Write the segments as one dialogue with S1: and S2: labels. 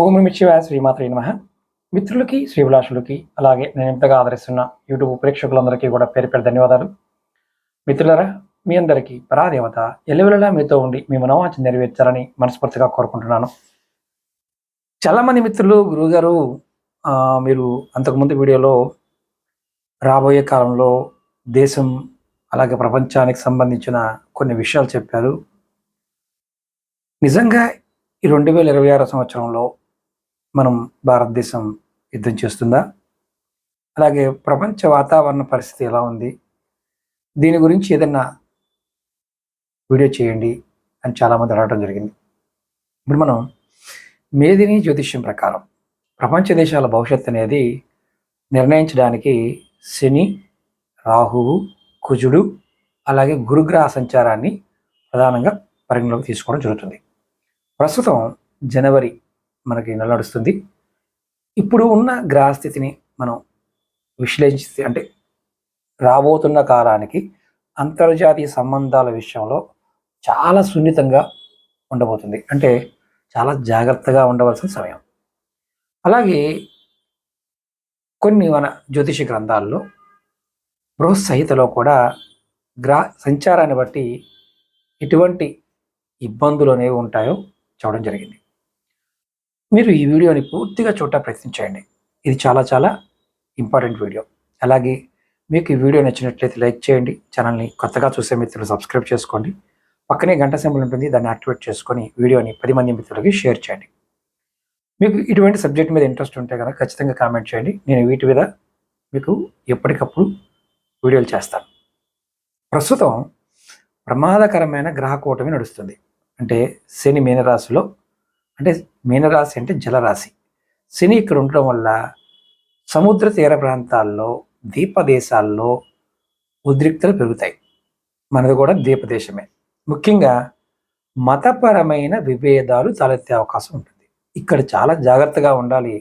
S1: ఓం నమః శివాయ శ్రీమాత్రే నమః. మిత్రులకి, శ్రీభిలాషులకి, అలాగే నేను ఎంతగా ఆదరిస్తున్న యూట్యూబ్ ప్రేక్షకులందరికీ కూడా పేరు పేరు ధన్యవాదాలు. మిత్రులారా, మీ అందరికీ పరాదేవత ఎల్లవెల్లలా మీతో ఉండి మీ మనోవాంఛ నెరవేర్చాలని మనస్ఫూర్తిగా కోరుకుంటున్నాను. చాలామంది మిత్రులు గురువుగారు మీరు అంతకుముందు వీడియోలో రాబోయే కాలంలో దేశం అలాగే ప్రపంచానికి సంబంధించిన కొన్ని విషయాలు చెప్పారు. నిజంగా ఈ 2026 సంవత్సరంలో మనం భారతదేశం యుద్ధం చేస్తుందా? అలాగే ప్రపంచ వాతావరణ పరిస్థితి ఎలా ఉంది? దీని గురించి ఏదన్నా వీడియో చేయండి అని చాలామంది అడగడం జరిగింది. ఇప్పుడు మనం మేదిని జ్యోతిష్యం ప్రకారం ప్రపంచ దేశాల భవిష్యత్తు అనేది నిర్ణయించడానికి శని, రాహువు, కుజుడు అలాగే గురుగ్రహ సంచారాన్ని ప్రధానంగా పరిగణలోకి తీసుకోవడం జరుగుతుంది. ప్రస్తుతం జనవరి మనకి నడుస్తుంది. ఇప్పుడు ఉన్న గ్రహస్థితిని మనం విశ్లేషిస్తే అంటే రాబోతున్న కాలానికి అంతర్జాతీయ సంబంధాల విషయంలో చాలా సున్నితంగా ఉండబోతుంది. అంటే చాలా జాగ్రత్తగా ఉండవలసిన సమయం. అలాగే కొన్ని మన జ్యోతిష గ్రంథాల్లో బృహత్సహితలో కూడా గ్రహ సంచారాన్ని బట్టి ఎటువంటి ఇబ్బందులు అనేవి ఉంటాయో చూడడం జరిగింది. మీరు ఈ వీడియోని పూర్తిగా చూడటం ప్రయత్నించండి. ఇది చాలా చాలా ఇంపార్టెంట్ వీడియో. అలాగే మీకు ఈ వీడియో నచ్చినట్లయితే లైక్ చేయండి. ఛానల్ని కొత్తగా చూసే మిత్రులు సబ్స్క్రైబ్ చేసుకోండి. పక్కనే గంట సింబల్ ఉంటుంది, దాన్ని యాక్టివేట్ చేసుకొని వీడియోని 10 మంది మిత్రులకి షేర్ చేయండి. మీకు ఇటువంటి సబ్జెక్ట్ మీద ఇంట్రెస్ట్ ఉంటే కనుక ఖచ్చితంగా కామెంట్ చేయండి. నేను వీటి మీద మీకు ఎప్పటికప్పుడు వీడియోలు చేస్తాను. ప్రస్తుతం ప్రమాదకరమైన గ్రహ కూటమి నడుస్తుంది. అంటే శని మీనరాశిలో, అంటే మీనరాశి అంటే జలరాశి. శని ఇక్కడ ఉండడం వల్ల సముద్ర తీర ప్రాంతాల్లో, ద్వీపదేశాల్లో ఉద్రిక్తలు పెరుగుతాయి. మనది కూడా ద్వీపదేశమే. ముఖ్యంగా మతపరమైన విభేదాలు తలెత్తే అవకాశం ఉంటుంది. ఇక్కడ చాలా జాగ్రత్తగా ఉండాలి.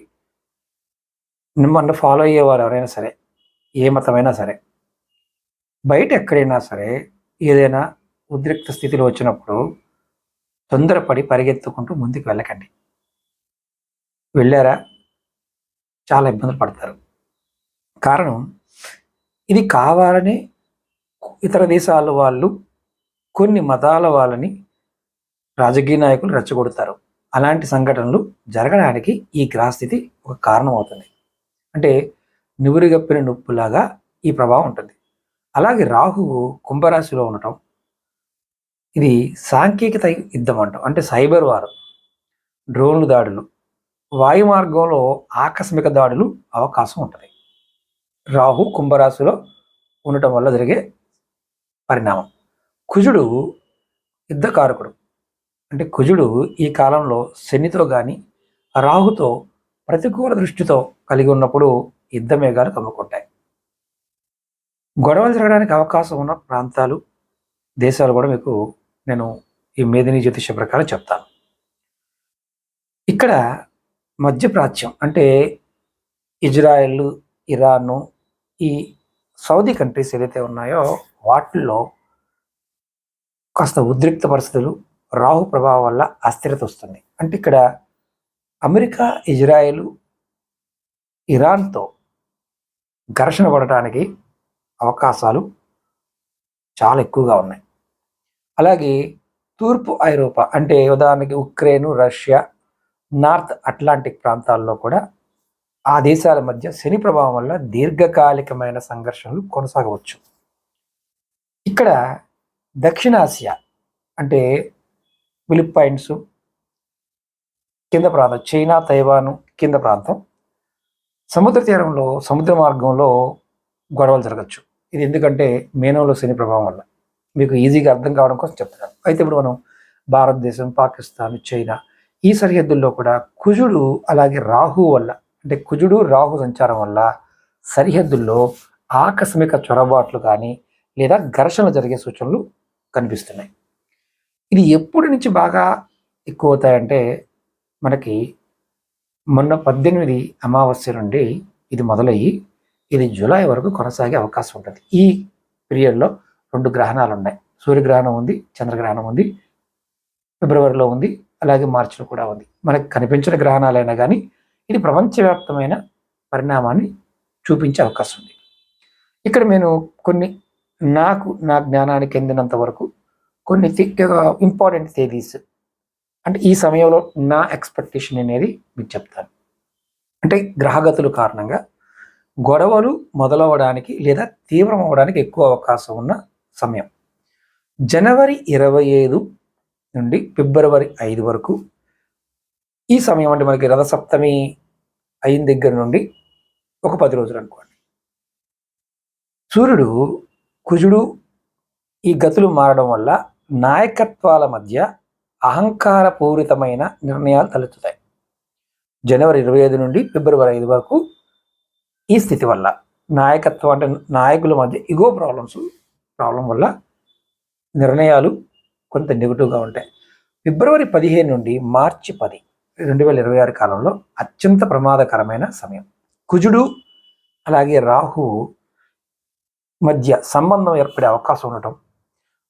S1: మిమ్మల్ని ఫాలో అయ్యేవారు ఎవరైనా సరే, ఏ మతమైనా సరే, బయట ఎక్కడైనా సరే ఏదైనా ఉద్రిక్త స్థితిలో వచ్చినప్పుడు తొందరపడి పరిగెత్తుకుంటూ ముందుకు వెళ్ళకండి. వెళ్ళారా చాలా ఇబ్బందులు పడతారు. కారణం ఇది కావాలని ఇతర దేశాల వాళ్ళు, కొన్ని మతాల వాళ్ళని రాజకీయ నాయకులు రెచ్చగొడతారు. అలాంటి సంఘటనలు జరగడానికి ఈ గ్రహస్థితి ఒక కారణం అవుతుంది. అంటే నివురుగప్పిన నొప్పులాగా ఈ ప్రభావం ఉంటుంది. అలాగే రాహువు కుంభరాశిలో ఉండటం, ఇది సాంకేతిక యుద్ధం అంటాం. అంటే సైబర్ వార్, డ్రోన్లు దాడులు, వాయు మార్గంలో ఆకస్మిక దాడులు అవకాశం ఉంటుంది. రాహు కుంభరాశిలో ఉండటం వల్ల జరిగే పరిణామం. కుజుడు యుద్ధకారకుడు. అంటే కుజుడు ఈ కాలంలో శనితో కానీ రాహుతో ప్రతికూల దృష్టితో కలిగి ఉన్నప్పుడు యుద్ధ మేఘాలు కమ్ముకుంటాయి. గొడవలు జరగడానికి అవకాశం ఉన్న ప్రాంతాలు, దేశాలు కూడా మీకు నేను ఈ మేదిని జ్యోతిష ప్రకారం చెప్తాను. ఇక్కడ మధ్యప్రాచ్యం అంటే ఇజ్రాయెల్, ఇరాను, ఈ సౌదీ కంట్రీస్ ఏదైతే ఉన్నాయో వాటిల్లో కాస్త ఉద్రిక్త పరిస్థితులు, రాహు ప్రభావం వల్ల అస్థిరత వస్తుంది. అంటే ఇక్కడ అమెరికా, ఇజ్రాయెల్, ఇరాన్తో ఘర్షణ పడటానికి అవకాశాలు చాలా ఎక్కువగా ఉన్నాయి. అలాగే తూర్పు ఐరోపా అంటే ఉదాహరణకి ఉక్రెయిన్, రష్యా, నార్త్ అట్లాంటిక్ ప్రాంతాల్లో కూడా ఆ దేశాల మధ్య శని ప్రభావం వల్ల దీర్ఘకాలికమైన సంఘర్షణలు కొనసాగవచ్చు. ఇక్కడ దక్షిణాసియా అంటే ఫిలిప్పైన్స్ కింద ప్రాంతం, చైనా, తైవాను కింద ప్రాంతం, సముద్ర తీరంలో, సముద్ర మార్గంలో గొడవలు జరగచ్చు. ఇది ఎందుకంటే మేనంలో శని ప్రభావం వల్ల. మీకు ఈజీగా అర్థం కావడం కోసం చెప్తున్నాను. అయితే ఇప్పుడు మనం భారతదేశం, పాకిస్తాన్, చైనా ఈ సరిహద్దుల్లో కూడా కుజుడు అలాగే రాహు వల్ల, అంటే కుజుడు రాహు సంచారం వల్ల సరిహద్దుల్లో ఆకస్మిక చొరబాట్లు కానీ లేదా ఘర్షణలు జరిగే సూచనలు కనిపిస్తున్నాయి. ఇది ఎప్పటి నుంచి బాగా ఎక్కువ అవుతాయంటే మనకి మొన్న 18 అమావాస్య నుండి ఇది మొదలయ్యి ఇది జూలై వరకు కొనసాగే అవకాశం ఉంటుంది. ఈ పీరియడ్లో 2 గ్రహణాలు ఉన్నాయి. సూర్యగ్రహణం ఉంది, చంద్రగ్రహణం ఉంది, ఫిబ్రవరిలో ఉంది, అలాగే మార్చిలో కూడా ఉంది. మనకు కనిపించిన గ్రహణాలైనా కానీ ఇది ప్రపంచవ్యాప్తమైన పరిణామాన్ని చూపించే అవకాశం ఉంది. ఇక్కడ నేను కొన్ని నా జ్ఞానానికి చెందినంత వరకు కొన్ని ఇంపార్టెంట్ తేదీస్, అంటే ఈ సమయంలో నా ఎక్స్పెక్టేషన్ అనేది మీకు చెప్తాను. అంటే గ్రహగతుల కారణంగా గొడవలు మొదలవడానికి లేదా తీవ్రం అవ్వడానికి ఎక్కువ అవకాశం ఉన్న సమయం జనవరి 25 నుండి ఫిబ్రవరి 5 వరకు. ఈ సమయం అంటే మనకి రథసప్తమి అయిన దగ్గర నుండి ఒక 10 రోజులు అనుకోండి. సూర్యుడు కుజుడు ఈ గతులు మారడం వల్ల నాయకత్వాల మధ్య అహంకారపూరితమైన నిర్ణయాలు తలెత్తుతాయి. జనవరి 25 నుండి ఫిబ్రవరి 5 వరకు ఈ స్థితి వల్ల నాయకత్వం అంటే నాయకుల మధ్య ఇగో ప్రాబ్లం వల్ల నిర్ణయాలు కొంత నెగిటివ్గా ఉంటాయి. ఫిబ్రవరి 15 నుండి మార్చి 10, 2026 కాలంలో అత్యంత ప్రమాదకరమైన సమయం. కుజుడు అలాగే రాహు మధ్య సంబంధం ఏర్పడే అవకాశం ఉండటం,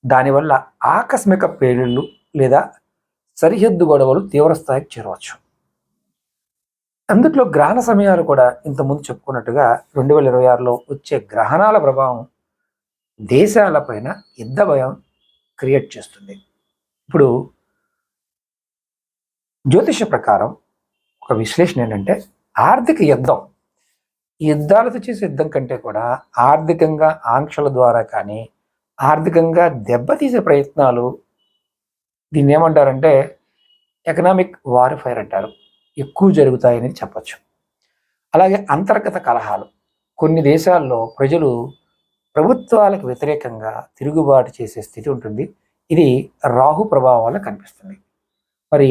S1: దానివల్ల ఆకస్మిక పేలుళ్ళు లేదా సరిహద్దు గొడవలు తీవ్రస్థాయికి చేరవచ్చు. అందుట్లో గ్రహణ సమయాలు కూడా ఇంతకుముందు చెప్పుకున్నట్టుగా 2026లో వచ్చే గ్రహణాల ప్రభావం దేశాలపైన యుద్ధ భయం క్రియేట్ చేస్తుంది. ఇప్పుడు జ్యోతిష ప్రకారం ఒక విశ్లేషణ ఏంటంటే ఆర్థిక యుద్ధం, యుద్ధాలతో చేసే యుద్ధం కంటే కూడా ఆర్థికంగా ఆంక్షల ద్వారా కానీ ఆర్థికంగా దెబ్బతీసే ప్రయత్నాలు, దీన్ని ఏమంటారంటే ఎకనామిక్ వార్ఫైర్ అంటారు, ఎక్కువ జరుగుతాయని చెప్పచ్చు. అలాగే అంతర్గత కలహాలు, కొన్ని దేశాల్లో ప్రజలు ప్రభుత్వాలకు వ్యతిరేకంగా తిరుగుబాటు చేసే స్థితి ఉంటుంది. ఇది రాహు ప్రభావం వల్ల కనిపిస్తుంది. మరి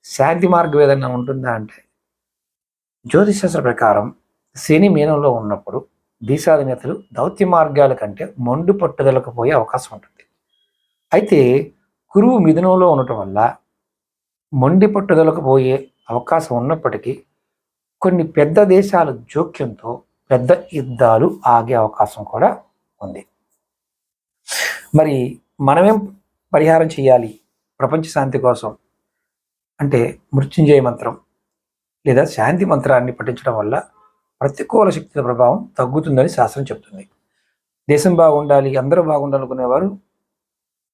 S1: శాంతి మార్గం ఏదైనా ఉంటుందా అంటే జ్యోతిశాస్త్ర ప్రకారం శని మీనంలో ఉన్నప్పుడు దేశాధినేతలు దౌత్య మార్గాల కంటే మొండు పట్టుదలకు పోయే అవకాశం ఉంటుంది. అయితే గురువు మిథునంలో ఉండటం వల్ల మొండి పట్టుదలకు పోయే అవకాశం ఉన్నప్పటికీ కొన్ని పెద్ద దేశాల జోక్యంతో పెద్ద యుద్ధాలు ఆగే అవకాశం కూడా ఉంది. మరి మనమేం పరిహారం చేయాలి ప్రపంచ శాంతి కోసం అంటే మృత్యుంజయ మంత్రం లేదా శాంతి మంత్రాన్ని పఠించడం వల్ల ప్రతికూల శక్తుల ప్రభావం తగ్గుతుందని శాస్త్రం చెప్తుంది. దేశం బాగుండాలి, అందరూ బాగుండాలనుకునేవారు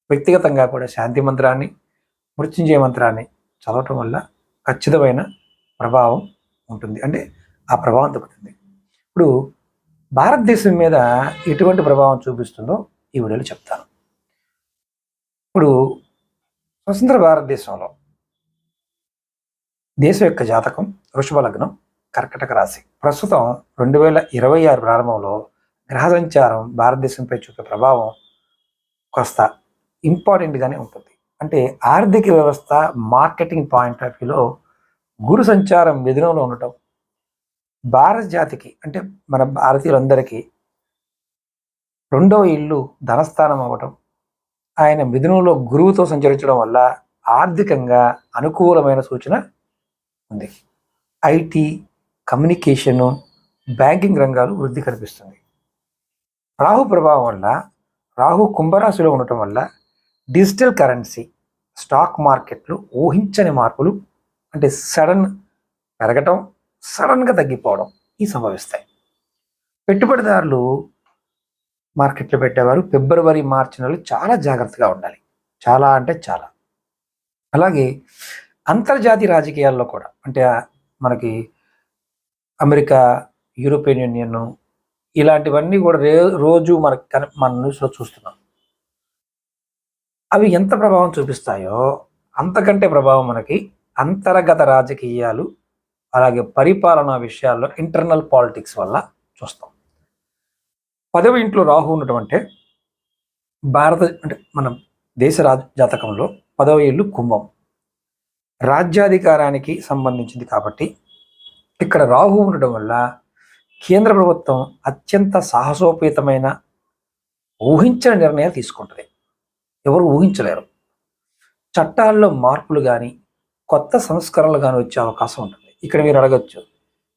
S1: వ్యక్తిగతంగా కూడా శాంతి మంత్రాన్ని, మృత్యుంజయ మంత్రాన్ని చదవటం వల్ల ఖచ్చితమైన ప్రభావం ఉంటుంది, అంటే ఆ ప్రభావం తగ్గుతుంది. ఇప్పుడు భారతదేశం మీద ఎటువంటి ప్రభావం చూపిస్తుందో ఈ వీడియోలో చెప్తాను. ఇప్పుడు స్వతంత్ర భారతదేశంలో దేశం యొక్క జాతకం వృషభ లగ్నం, కర్కటక రాశి. ప్రస్తుతం 2026 ప్రారంభంలో గ్రహ సంచారం భారతదేశంపై చూపే ప్రభావం కాస్త ఇంపార్టెంట్గానే ఉంటుంది. అంటే ఆర్థిక వ్యవస్థ, మార్కెటింగ్ పాయింట్ ఆఫ్ వ్యూలో గురు సంచారం మిథునంలో ఉండటం భారత జాతికి అంటే మన భారతీయులందరికీ రెండవ ఇల్లు ధనస్థానం అవ్వటం, ఆయన మిథునంలో గురువుతో సంచరించడం వల్ల ఆర్థికంగా అనుకూలమైన సూచన ఉంది. ఐటీ, కమ్యూనికేషను, బ్యాంకింగ్ రంగాలు వృద్ధి కనిపిస్తుంది. రాహు ప్రభావం వల్ల, రాహు కుంభరాశిలో ఉండటం వల్ల డిజిటల్ కరెన్సీ, స్టాక్ మార్కెట్లు ఊహించని మార్పులు అంటే సడన్ పెరగటం, సడన్గా తగ్గిపోవడం ఈ సంభవిస్తాయి. పెట్టుబడిదారులు మార్కెట్లో పెట్టేవారు ఫిబ్రవరి, మార్చి నెలలు చాలా జాగ్రత్తగా ఉండాలి, చాలా అంటే చాలా. అలాగే అంతర్జాతీయ రాజకీయాల్లో కూడా అంటే మనకి అమెరికా, యూరోపియన్ యూనియన్ ఇలాంటివన్నీ కూడా రోజు మన న్యూస్లో చూస్తున్నాం. అవి ఎంత ప్రభావం చూపిస్తాయో అంతకంటే ప్రభావం మనకి అంతర్గత రాజకీయాలు అలాగే పరిపాలనా విషయాల్లో ఇంటర్నల్ పాలిటిక్స్ వల్ల చూస్తాం. 10వ ఇంట్లో రాహు ఉండటం అంటే అంటే మన దేశ జాతకంలో 10వ ఇల్లు కుంభం, రాజ్యాధికారానికి సంబంధించింది కాబట్టి ఇక్కడ రాహు ఉండటం వల్ల కేంద్ర ప్రభుత్వం అత్యంత సాహసోపేతమైన ఊహించని నిర్ణయాలు తీసుకుంటుంది. ఎవరు ఊహించలేరు. చట్టాల్లో మార్పులు కానీ కొత్త సంస్కరణలు కానీ వచ్చే అవకాశం ఉంటుంది. ఇక్కడ మీరు అడగచ్చు,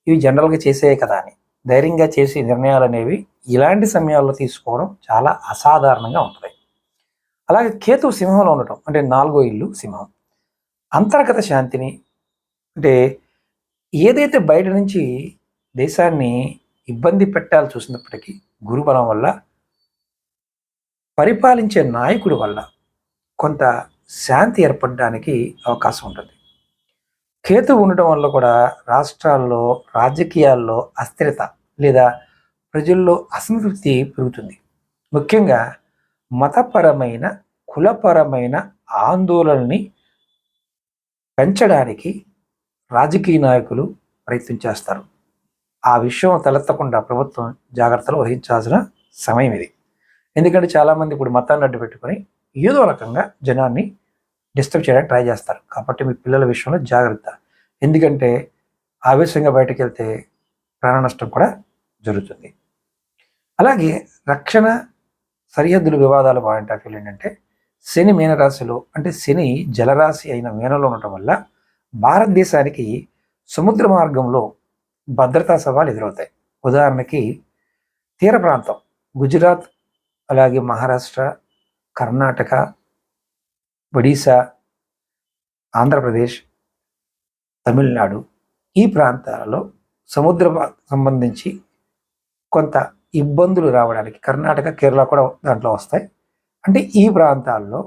S1: ఇవి జనరల్గా చేసే కదా అని. ధైర్యంగా చేసే నిర్ణయాలు అనేవి ఇలాంటి సమయాల్లో తీసుకోవడం చాలా అసాధారణంగా ఉంటుంది. అలాగే కేతు సింహంలో ఉండటం అంటే 4వ ఇల్లు సింహం, అంతర్గత శాంతిని, అంటే ఏదైతే బయట నుంచి దేశాన్ని ఇబ్బంది పెట్టాలి చూసినప్పటికీ గురుబలం వల్ల, పరిపాలించే నాయకుడి వల్ల కొంత శాంతి ఏర్పడడానికి అవకాశం ఉంటుంది. కేతు ఉండటం వల్ల కూడా రాష్ట్రాల్లో రాజకీయాల్లో అస్థిరత లేదా ప్రజల్లో అసంతృప్తి పెరుగుతుంది. ముఖ్యంగా మతపరమైన, కులపరమైన ఆందోళనని పెంచడానికి రాజకీయ నాయకులు ప్రయత్నం చేస్తారు. ఆ విషయం తలెత్తకుండా ప్రభుత్వం జాగ్రత్తలు వహించాల్సిన సమయం ఇది. ఎందుకంటే చాలామంది ఇప్పుడు మతాన్ని అడ్డు పెట్టుకొని ఏదో రకంగా జనాన్ని డిస్టర్బ్ చేయడానికి ట్రై చేస్తారు. కాబట్టి మీ పిల్లల విషయంలో జాగ్రత్త. ఎందుకంటే ఆవేశంగా బయటకు వెళ్తే ప్రాణ నష్టం కూడా జరుగుతుంది. అలాగే రక్షణ, సరిహద్దుల వివాదాల పాయింట్ ఆఫ్ వ్యూ ఏంటంటే, శని మీనరాశిలో, అంటే శని జలరాశి అయిన మీనంలో ఉండటం వల్ల భారతదేశానికి సముద్ర మార్గంలో భద్రతా సవాలు ఎదురవుతాయి. ఉదాహరణకి తీర ప్రాంతం గుజరాత్, అలాగే మహారాష్ట్ర, కర్ణాటక, ఒడిశా, ఆంధ్రప్రదేశ్, తమిళనాడు, ఈ ప్రాంతాలలో సముద్ర సంబంధించి కొంత ఇబ్బందులు రావడానికి, కర్ణాటక, కేరళ కూడా దాంట్లో వస్తాయి. అంటే ఈ ప్రాంతాల్లో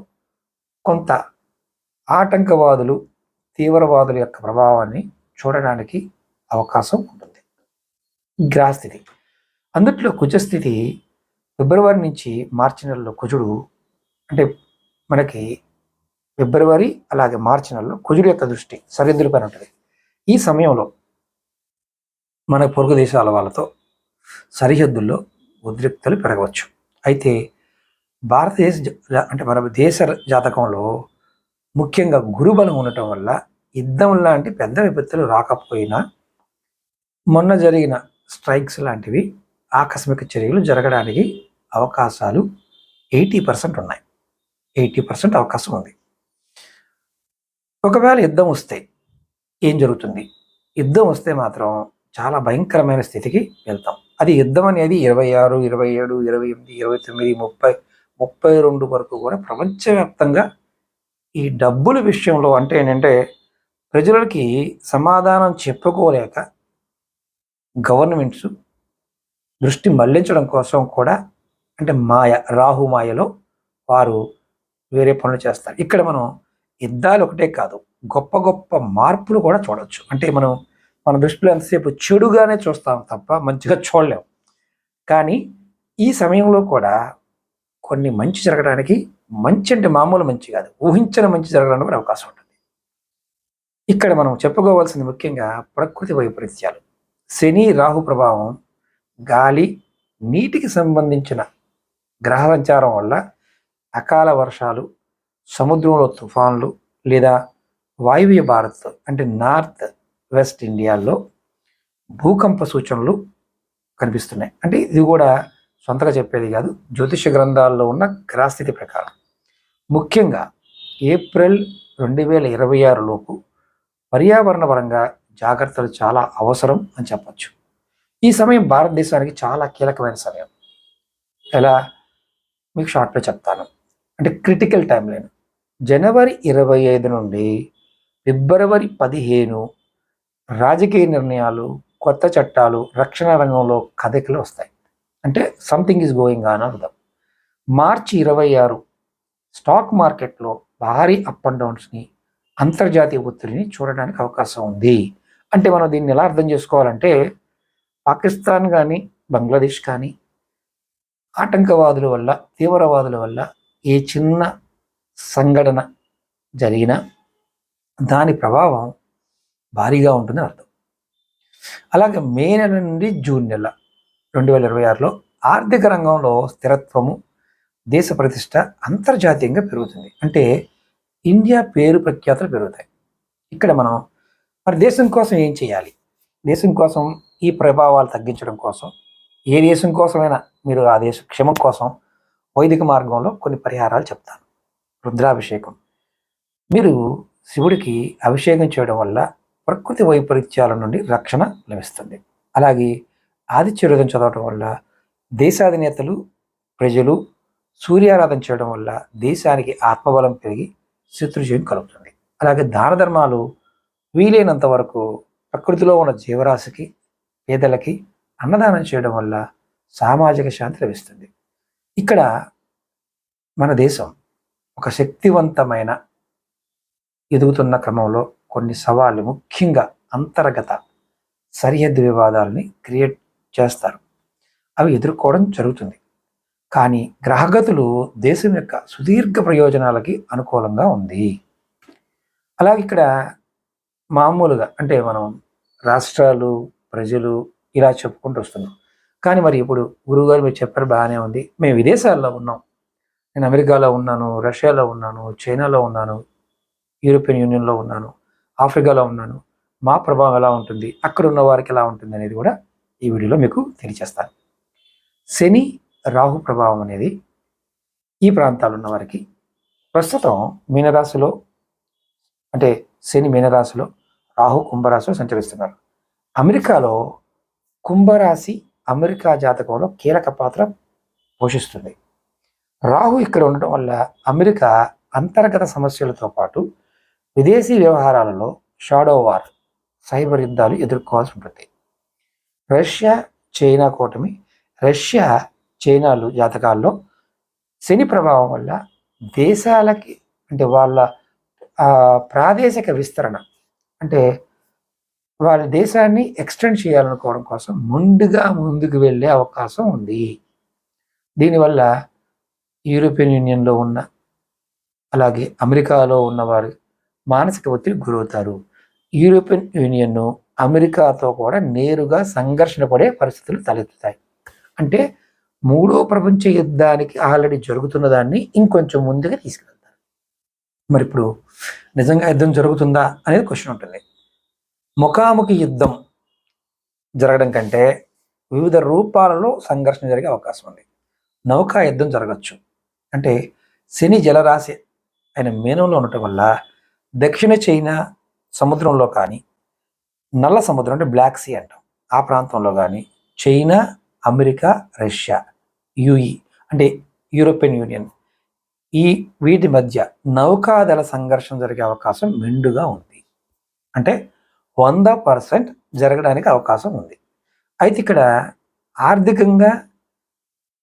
S1: కొంత ఆటంకవాదులు, తీవ్రవాదుల యొక్క ప్రభావాన్ని చూడడానికి అవకాశం ఉంటుంది. గ్రహస్థితి, అందుట్లో కుజస్థితి ఫిబ్రవరి నుంచి మార్చి నెలలో కుజుడు, అంటే మనకి ఫిబ్రవరి అలాగే మార్చి నెలలో కుజుడు యొక్క దృష్టి సరిహద్దులపై ఉంటుంది. ఈ సమయంలో మన పొరుగు దేశాల వాళ్ళతో సరిహద్దుల్లో ఉద్రిక్తలు పెరగవచ్చు. అయితే భారతదేశ అంటే మన దేశ జాతకంలో ముఖ్యంగా గురుబలం ఉండటం వల్ల యుద్ధం లాంటి పెద్ద విపత్తులు రాకపోయినా మొన్న జరిగిన స్ట్రైక్స్ లాంటివి, ఆకస్మిక చర్యలు జరగడానికి అవకాశాలు 80% ఉన్నాయి. 80% అవకాశం ఉంది. ఒకవేళ యుద్ధం వస్తే ఏం జరుగుతుంది? యుద్ధం వస్తే మాత్రం చాలా భయంకరమైన స్థితికి వెళ్తాం. అది యుద్ధం అనేది 26, 27, 28, 29, 30, 32 వరకు కూడా ప్రపంచవ్యాప్తంగా ఈ డబ్బుల విషయంలో, అంటే ఏంటంటే ప్రజలకి సమాధానం చెప్పుకోలేక గవర్నమెంట్స్ దృష్టి మళ్లించడం కోసం కూడా, అంటే రాహు మాయలో వారు వేరే పనులు చేస్తారు. ఇక్కడ మనం యుద్ధాలు ఒకటే కాదు, గొప్ప గొప్ప మార్పులు కూడా చూడవచ్చు. అంటే మన దృష్టిలో ఎంతసేపు చెడుగానే చూస్తాం తప్ప మంచిగా చూడలేము. కానీ ఈ సమయంలో కూడా కొన్ని మంచి జరగడానికి, మంచి అంటే మామూలు మంచి కాదు, ఊహించిన మంచి జరగడానికి కూడా అవకాశం ఉంటుంది. ఇక్కడ మనం చెప్పుకోవాల్సింది ముఖ్యంగా ప్రకృతి వైపరీత్యాలు. శని, రాహు ప్రభావం, గాలి, నీటికి సంబంధించిన గ్రహ సంచారం వల్ల అకాల వర్షాలు, సముద్రంలో తుఫాన్లు, లేదా వాయువ్య భారత్ అంటే నార్త్ వెస్ట్ ఇండియాలో భూకంప సూచనలు కనిపిస్తున్నాయి. అంటే ఇది కూడా సొంతగా చెప్పేది కాదు, జ్యోతిష గ్రంథాల్లో ఉన్న గ్రహస్థితి ప్రకారం. ముఖ్యంగా ఏప్రిల్ 2026 లోపు పర్యావరణ పరంగా జాగ్రత్తలు చాలా అవసరం అని చెప్పచ్చు. ఈ సమయం భారతదేశానికి చాలా కీలకమైన సమయం. ఎలా మీకు షార్ట్లో చెప్తాను. అంటే క్రిటికల్ టైం లైన్ జనవరి 25 నుండి ఫిబ్రవరి 15 రాజకీయ నిర్ణయాలు, కొత్త చట్టాలు, రక్షణ రంగంలో కదలికలు వస్తాయి. అంటే సంథింగ్ ఈజ్ గోయింగ్ ఆన్ అర్థం. మార్చి 26 స్టాక్ మార్కెట్లో భారీ అప్ అండ్ డౌన్స్ని, అంతర్జాతీయ ఒత్తిడిని చూడడానికి అవకాశం ఉంది. అంటే మనం దీన్ని ఎలా అర్థం చేసుకోవాలంటే, పాకిస్తాన్ కానీ, బంగ్లాదేశ్ కానీ ఆటంకవాదుల వల్ల, తీవ్రవాదుల వల్ల ఏ చిన్న సంఘటన జరిగినా దాని ప్రభావం భారీగా ఉంటుందని అర్థం. అలాగే మే నెల నుండి జూన్ నెల 2026లో ఆర్థిక రంగంలో స్థిరత్వము, దేశ ప్రతిష్ట అంతర్జాతీయంగా పెరుగుతుంది. అంటే ఇండియా పేరు ప్రఖ్యాతులు పెరుగుతాయి. ఇక్కడ మనం మరి దేశం కోసం ఏం చేయాలి? దేశం కోసం ఈ ప్రభావాలు తగ్గించడం కోసం, ఏ దేశం కోసమైనా మీరు ఆ దేశ క్షేమం కోసం వైదిక మార్గంలో కొన్ని పరిహారాలు చెప్తాను. రుద్రాభిషేకం, మీరు శివుడికి అభిషేకం చేయడం వల్ల ప్రకృతి వైపరీత్యాల నుండి రక్షణ లభిస్తుంది. అలాగే ఆదిత్య హృదయం చదవడం వల్ల దేశాధినేతలు, ప్రజలు సూర్యారాధన చేయడం వల్ల దేశానికి ఆత్మబలం పెరిగి శత్రుజయం కలుగుతుంది. అలాగే దాన ధర్మాలు వీలైనంత వరకు ప్రకృతిలో ఉన్న జీవరాశికి, పేదలకి అన్నదానం చేయడం వల్ల సామాజిక శాంతి లభిస్తుంది. ఇక్కడ మన దేశం ఒక శక్తివంతమైన ఎదుగుతున్న క్రమంలో కొన్ని సవాళ్ళు, ముఖ్యంగా అంతర్గత సరిహద్దు వివాదాలని క్రియేట్ చేస్తారు. అవి ఎదుర్కోవడం జరుగుతుంది. కానీ గ్రహగతులు దేశం యొక్క సుదీర్ఘ ప్రయోజనాలకి అనుకూలంగా ఉంది. అలాగే ఇక్కడ మామూలుగా అంటే మనం రాష్ట్రాలు, ప్రజలు ఇలా చెప్పుకుంటూ వస్తున్నాం. కానీ మరి ఇప్పుడు గురువుగారు మీరు చెప్పారు, బాగానే ఉంది. మేము విదేశాల్లో ఉన్నాం. నేను అమెరికాలో ఉన్నాను, రష్యాలో ఉన్నాను, చైనాలో ఉన్నాను, యూరోపియన్ యూనియన్లో ఉన్నాను, ఆఫ్రికాలో ఉన్నాను. మా ప్రభావం ఎలా ఉంటుంది, అక్కడ ఉన్న వారికి ఎలా ఉంటుంది అనేది కూడా ఈ వీడియోలో మీకు తెలియజేస్తాను. శని, రాహు ప్రభావం అనేది ఈ ప్రాంతాలు ఉన్న వారికి ప్రస్తుతం మీనరాశిలో, అంటే శని మీనరాశిలో, రాహు కుంభరాశిలో సంచరిస్తున్నారు. అమెరికాలో కుంభరాశి అమెరికా జాతకంలో కీలక పాత్ర పోషిస్తుంది. రాహు ఇక్కడ ఉండటం వల్ల అమెరికా అంతర్గత సమస్యలతో పాటు విదేశీ వ్యవహారాలలో షాడో వార్, సైబర్ యుద్ధాలు ఎదుర్కోవాల్సి ఉంటుంది. రష్యా చైనా కూటమి, రష్యా చైనాలు జాతకాల్లో శని ప్రభావం వల్ల దేశాలకి, అంటే వాళ్ళ ప్రాదేశిక విస్తరణ, అంటే వాళ్ళ దేశాన్ని ఎక్స్టెండ్ చేయాలనుకోవడం కోసం ముందుకు వెళ్ళే అవకాశం ఉంది. దీనివల్ల యూరోపియన్ యూనియన్లో ఉన్న, అలాగే అమెరికాలో ఉన్నవారు మానసిక ఒత్తిడి గురవుతారు. యూరోపియన్ యూనియన్ అమెరికాతో కూడా నేరుగా సంఘర్షణ పడే పరిస్థితులు తలెత్తుతాయి. అంటే మూడో ప్రపంచ యుద్ధానికి ఆల్రెడీ జరుగుతున్న దాన్ని ఇంకొంచెం ముందుగా తీసుకెళ్తారు. మరి ఇప్పుడు నిజంగా యుద్ధం జరుగుతుందా అనేది క్వశ్చన్ ఉంటుంది. ముఖాముఖి యుద్ధం జరగడం కంటే వివిధ రూపాలలో సంఘర్షణ జరిగే అవకాశం ఉంది. నౌకా యుద్ధం జరగచ్చు. అంటే శని జలరాశి అయిన మీనంలో ఉండటం వల్ల దక్షిణ చైనా సముద్రంలో కానీ, నల్ల సముద్రం అంటే బ్లాక్ సీ అంటాం, ఆ ప్రాంతంలో కానీ చైనా, అమెరికా, రష్యా, యుఈ అంటే యూరోపియన్ యూనియన్, వీటి మధ్య నౌకాదళ సంఘర్షణ జరిగే అవకాశం మెండుగా ఉంది. అంటే 100% జరగడానికి అవకాశం ఉంది. అయితే ఇక్కడ ఆర్థికంగా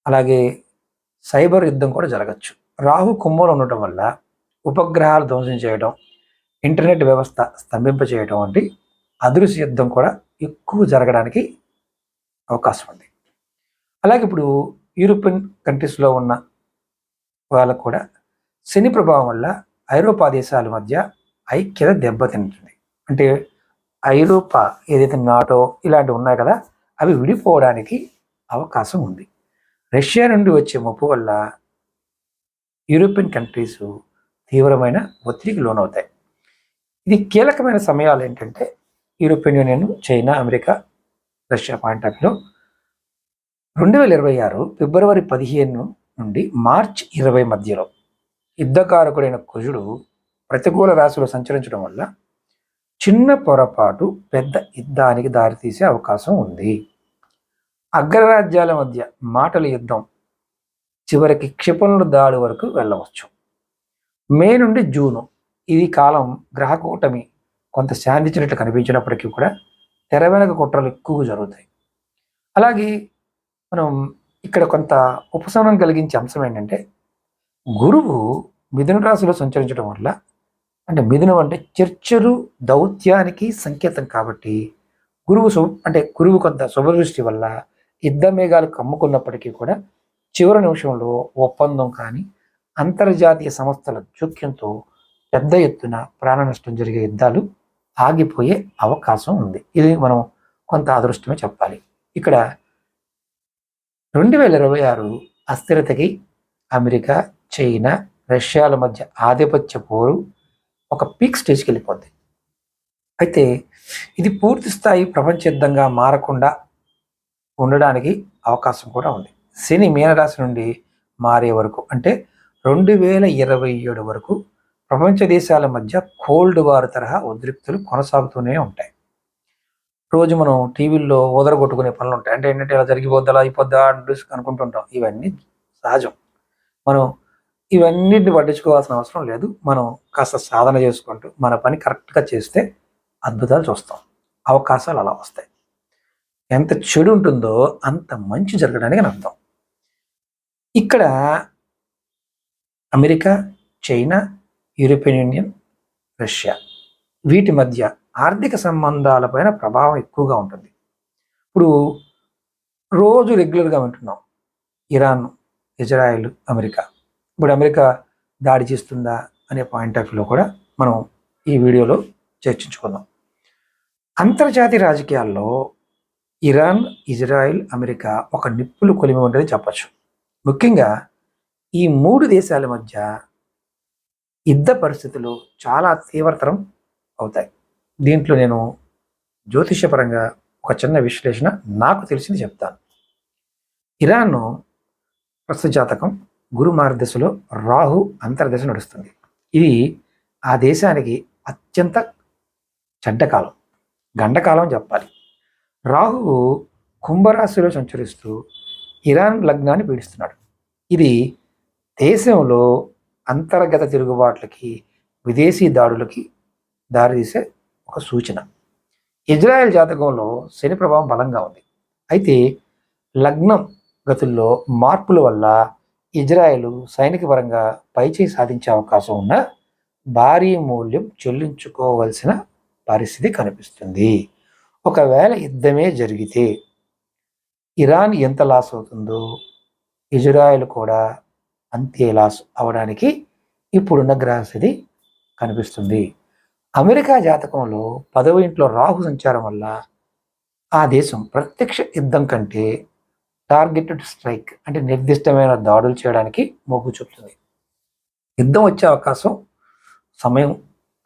S1: అలాగే సైబర్ యుద్ధం కూడా జరగచ్చు. రాహు కుంభంలో ఉండటం వల్ల ఉపగ్రహాలు ధ్వంసం చేయడం, ఇంటర్నెట్ వ్యవస్థ స్తంభింప చేయడం వంటి అదృశ్య యుద్ధం కూడా ఎక్కువ జరగడానికి అవకాశం ఉంది. అలాగే ఇప్పుడు యూరోపియన్ కంట్రీస్లో ఉన్న వాళ్ళకు కూడా శని ప్రభావం వల్ల ఐరోపా దేశాల మధ్య ఐక్యత దెబ్బతింటుంది. అంటే ఐరోపా ఏదైతే నాటో ఇలాంటివి ఉన్నాయి కదా, అవి విడిపోవడానికి అవకాశం ఉంది. రష్యా నుండి వచ్చే ముప్పు వల్ల యూరోపియన్ కంట్రీస్ తీవ్రమైన ఒత్తిడికి లోనవుతాయి. ఇది కీలకమైన సమయాలు ఏంటంటే European union, China, America, Russia point of వ్యూలో 2026 ఫిబ్రవరి 15 నుండి మార్చి 20 మధ్యలో యుద్ధకారకుడైన కుజుడు ప్రతికూల రాశిలో సంచరించడం వల్ల చిన్న పొరపాటు పెద్ద యుద్ధానికి దారితీసే అవకాశం ఉంది. అగ్రరాజ్యాల మధ్య మాటల యుద్ధం చివరికి క్షిపణుల దాడి వరకు వెళ్ళవచ్చు. మే నుండి జూను ఇది కాలం గ్రహకూటమి కొంత శాంతించినట్లు కనిపించినప్పటికీ కూడా తెర వెనక కుట్రలు ఎక్కువగా జరుగుతాయి. అలాగే మనం ఇక్కడ కొంత ఉపశమనం కలిగించే అంశం ఏంటంటే, గురువు మిథున రాశిలో సంచరించడం వల్ల, అంటే మిథునం అంటే చర్చలు దౌత్యానికి సంకేతం కాబట్టి గురువు కొంత శుభదృష్టి వల్ల యుద్ధ మేఘాలు కమ్ముకున్నప్పటికీ కూడా చివరి నిమిషంలో ఒప్పందం కానీ అంతర్జాతీయ సంస్థల జోక్యంతో పెద్ద ఎత్తున ప్రాణ నష్టం జరిగే యుద్ధాలు ఆగిపోయే అవకాశం ఉంది. ఇది మనం కొంత అదృష్టమే చెప్పాలి. ఇక్కడ 2026 అస్థిరతకి అమెరికా, చైనా, రష్యాల మధ్య ఆధిపత్య పోరు ఒక పీక్ స్టేజ్కి వెళ్ళిపోద్ది. అయితే ఇది పూర్తి స్థాయి ప్రపంచ యుద్ధంగా మారకుండా ఉండడానికి అవకాశం కూడా ఉంది. శని మీనరాశి నుండి మారే వరకు, అంటే 2027 వరకు ప్రపంచ దేశాల మధ్య కోల్డ్ వార్ తరహా ఉద్రిక్తులు కొనసాగుతూనే ఉంటాయి. రోజు మనం టీవీల్లో ఓదరగొట్టుకునే పనులు ఉంటాయి. అంటే ఏంటంటే ఇలా జరిగిపోద్దా, అలా అయిపోద్దా అనుకుంటుంటాం. ఇవన్నీ సహజం. మనం ఇవన్నిటిని పట్టించుకోవాల్సిన అవసరం లేదు. మనం కాస్త సాధన చేసుకుంటూ మన పని కరెక్ట్‌గా చేస్తే అద్భుతాలు చూస్తాం. అవకాశాలు అలా వస్తాయి. ఎంత చెడు ఉంటుందో అంత మంచి జరగడానికి అని అర్థం. ఇక్కడ America, China, European union, Russia వీటి మధ్య ఆర్థిక సంబంధాలపైన ప్రభావం ఎక్కువగా ఉంటుంది. ఇప్పుడు రోజు రెగ్యులర్‌గా వింటున్నాం. Iran, Israel, America. ఇప్పుడు అమెరికా దాడి చేస్తుందా అనే పాయింట్ ఆఫ్ వ్యూలో కూడా మనం ఈ వీడియోలో చర్చించుకుందాం. అంతర్జాతీయ రాజకీయాల్లో ఇరాన్, ఇజ్రాయెల్, అమెరికా ఒక నిప్పులు కొలిమి ఉండేది చెప్పచ్చు. ముఖ్యంగా ఈ 3 దేశాల మధ్య యుద్ధ పరిస్థితులు చాలా తీవ్రతరం అవుతాయి. దీంట్లో నేను జ్యోతిష్యపరంగా ఒక చిన్న విశ్లేషణ నాకు తెలిసింది చెప్తాను. ఇరాన్ ప్రస్తుత జాతకం గురు మార్గదశలో రాహు అంతర్దశ నడుస్తుంది. ఇది ఆ దేశానికి అత్యంత చెడ్డకాలం, గండకాలం చెప్పాలి. రాహువు కుంభరాశిలో సంచరిస్తూ ఇరాన్ లగ్నాన్ని పీడిస్తున్నాడు. ఇది దేశంలో అంతర్గత తిరుగుబాట్లకి, విదేశీ దాడులకి దారితీసే ఒక సూచన. ఇజ్రాయెల్ జాతకంలో శని ప్రభావం బలంగా ఉంది. అయితే లగ్నం గతుల్లో మార్పుల వల్ల ఇజ్రాయెల్ సైనిక పరంగా పైచేయి సాధించే అవకాశం ఉన్న భారీ మూల్యం చెల్లించుకోవలసిన పరిస్థితి కనిపిస్తుంది. ఒకవేళ యుద్ధమే జరిగితే ఇరాన్ ఎంత లాస్ అవుతుందో ఇజ్రాయెల్ కూడా అంతే లాస్ అవడానికి ఇప్పుడున్న గ్రహస్థితి కనిపిస్తుంది. అమెరికా జాతకంలో 10వ ఇంట్లో రాహు సంచారం వల్ల ఆ దేశం ప్రత్యక్ష యుద్ధం కంటే టార్గెటెడ్ స్ట్రైక్ అంటే నిర్దిష్టమైన దాడులు చేయడానికి మొగ్గు చూపుతుంది. యుద్ధం వచ్చే అవకాశం సమయం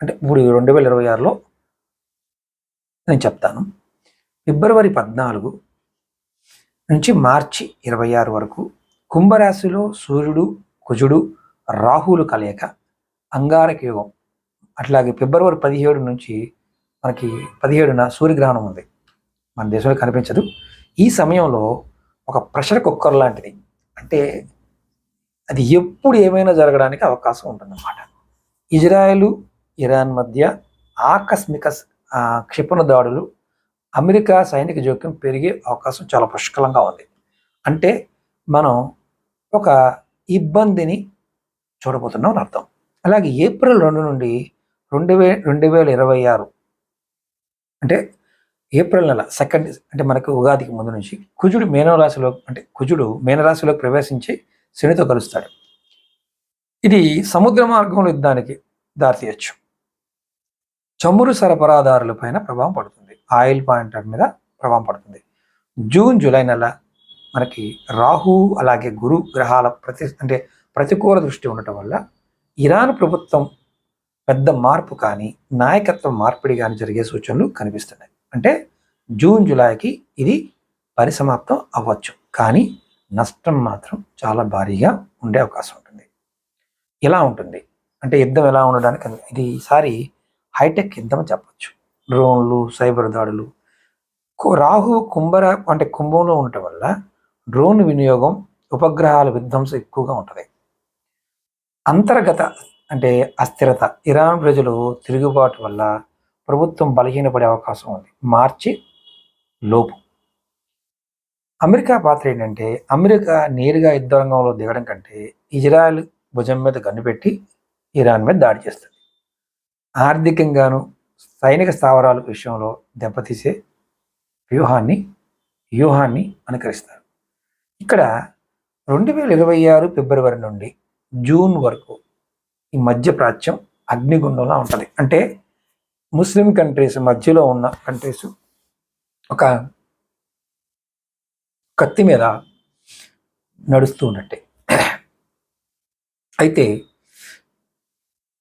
S1: అంటే ఇప్పుడు 2026లో నేను చెప్తాను. ఫిబ్రవరి 14 నుంచి మార్చి 26 వరకు కుంభరాశిలో సూర్యుడు, కుజుడు, రాహువులు కలయిక అంగారక యుగం. అట్లాగే ఫిబ్రవరి 17 నుంచి మనకి 17న సూర్యగ్రహణం ఉంది. మన దేశంలో కనిపించదు. ఈ సమయంలో ఒక ప్రెషర్ కుక్కర్ లాంటిది, అంటే అది ఎప్పుడు ఏమైనా జరగడానికి అవకాశం ఉంటుందన్నమాట. ఇజ్రాయెల్, ఇరాన్ మధ్య ఆకస్మిక క్షిపణి దాడులు, అమెరికా సైనిక జోక్యం పెరిగే అవకాశం చాలా పుష్కలంగా ఉంది. అంటే మనం ఒక ఇబ్బందిని చూడబోతున్నాం అని అర్థం. అలాగే ఏప్రిల్ 2 నుండి 2026 అంటే ఏప్రిల్ నెల 2 అంటే మనకు ఉగాదికి ముందు నుంచి కుజుడు మీనరాశిలోకి ప్రవేశించి శనితో కలుస్తాడు. ఇది సముద్ర మార్గంలో యుద్ధానికి దారితీయచ్చు. చమురు సరఫరాదారుల పైన ప్రభావం పడుతుంది. ఆయిల్ పాయింటర్ మీద ప్రభావం పడుతుంది. జూన్, జూలై నెల మనకి రాహు అలాగే గురు గ్రహాల ప్రతికూల దృష్టి ఉండటం వల్ల ఇరాన్ ప్రభుత్వం పెద్ద మార్పు కానీ నాయకత్వ మార్పిడి కానీ జరిగే సూచనలు కనిపిస్తున్నాయి. అంటే జూన్, జూలైకి ఇది పరిసమాప్తం అవ్వచ్చు, కానీ నష్టం మాత్రం చాలా భారీగా ఉండే అవకాశం ఉంటుంది. ఎలా ఉంటుంది అంటే యుద్ధం ఎలా ఉండడానికి ఇది ఈసారి హైటెక్ యుద్ధం చెప్పచ్చు. డ్రోన్లు, సైబర్ దాడులు. రాహు కుంభంలో ఉండటం వల్ల డ్రోన్ వినియోగం, ఉపగ్రహాల విధ్వంసం ఎక్కువగా ఉంటుంది. అంతర్గత అంటే అస్థిరత, ఇరాన్ ప్రజలు తిరుగుబాటు వల్ల ప్రభుత్వం బలహీనపడే అవకాశం ఉంది మార్చి లోపు. అమెరికా పాత్ర ఏంటంటే అమెరికా నేరుగా యుద్ధ రంగంలో దిగడం కంటే ఇజ్రాయెల్ భుజం మీద గన్నుపెట్టి ఇరాన్ మీద దాడి చేస్తుంది. ఆర్థికంగాను సైనిక స్థావరాల విషయంలో దెబ్బతీసే వ్యూహాన్ని అనుకరిస్తారు. ఇక్కడ 2026 ఫిబ్రవరి నుండి జూన్ వరకు ఈ మధ్య ప్రాచ్యం అగ్నిగుండంలా ఉంటుంది. అంటే ముస్లిం కంట్రీస్ మధ్యలో ఉన్న కంట్రీస్ ఒక కత్తి మీద నడుస్తూ ఉన్నట్టే. అయితే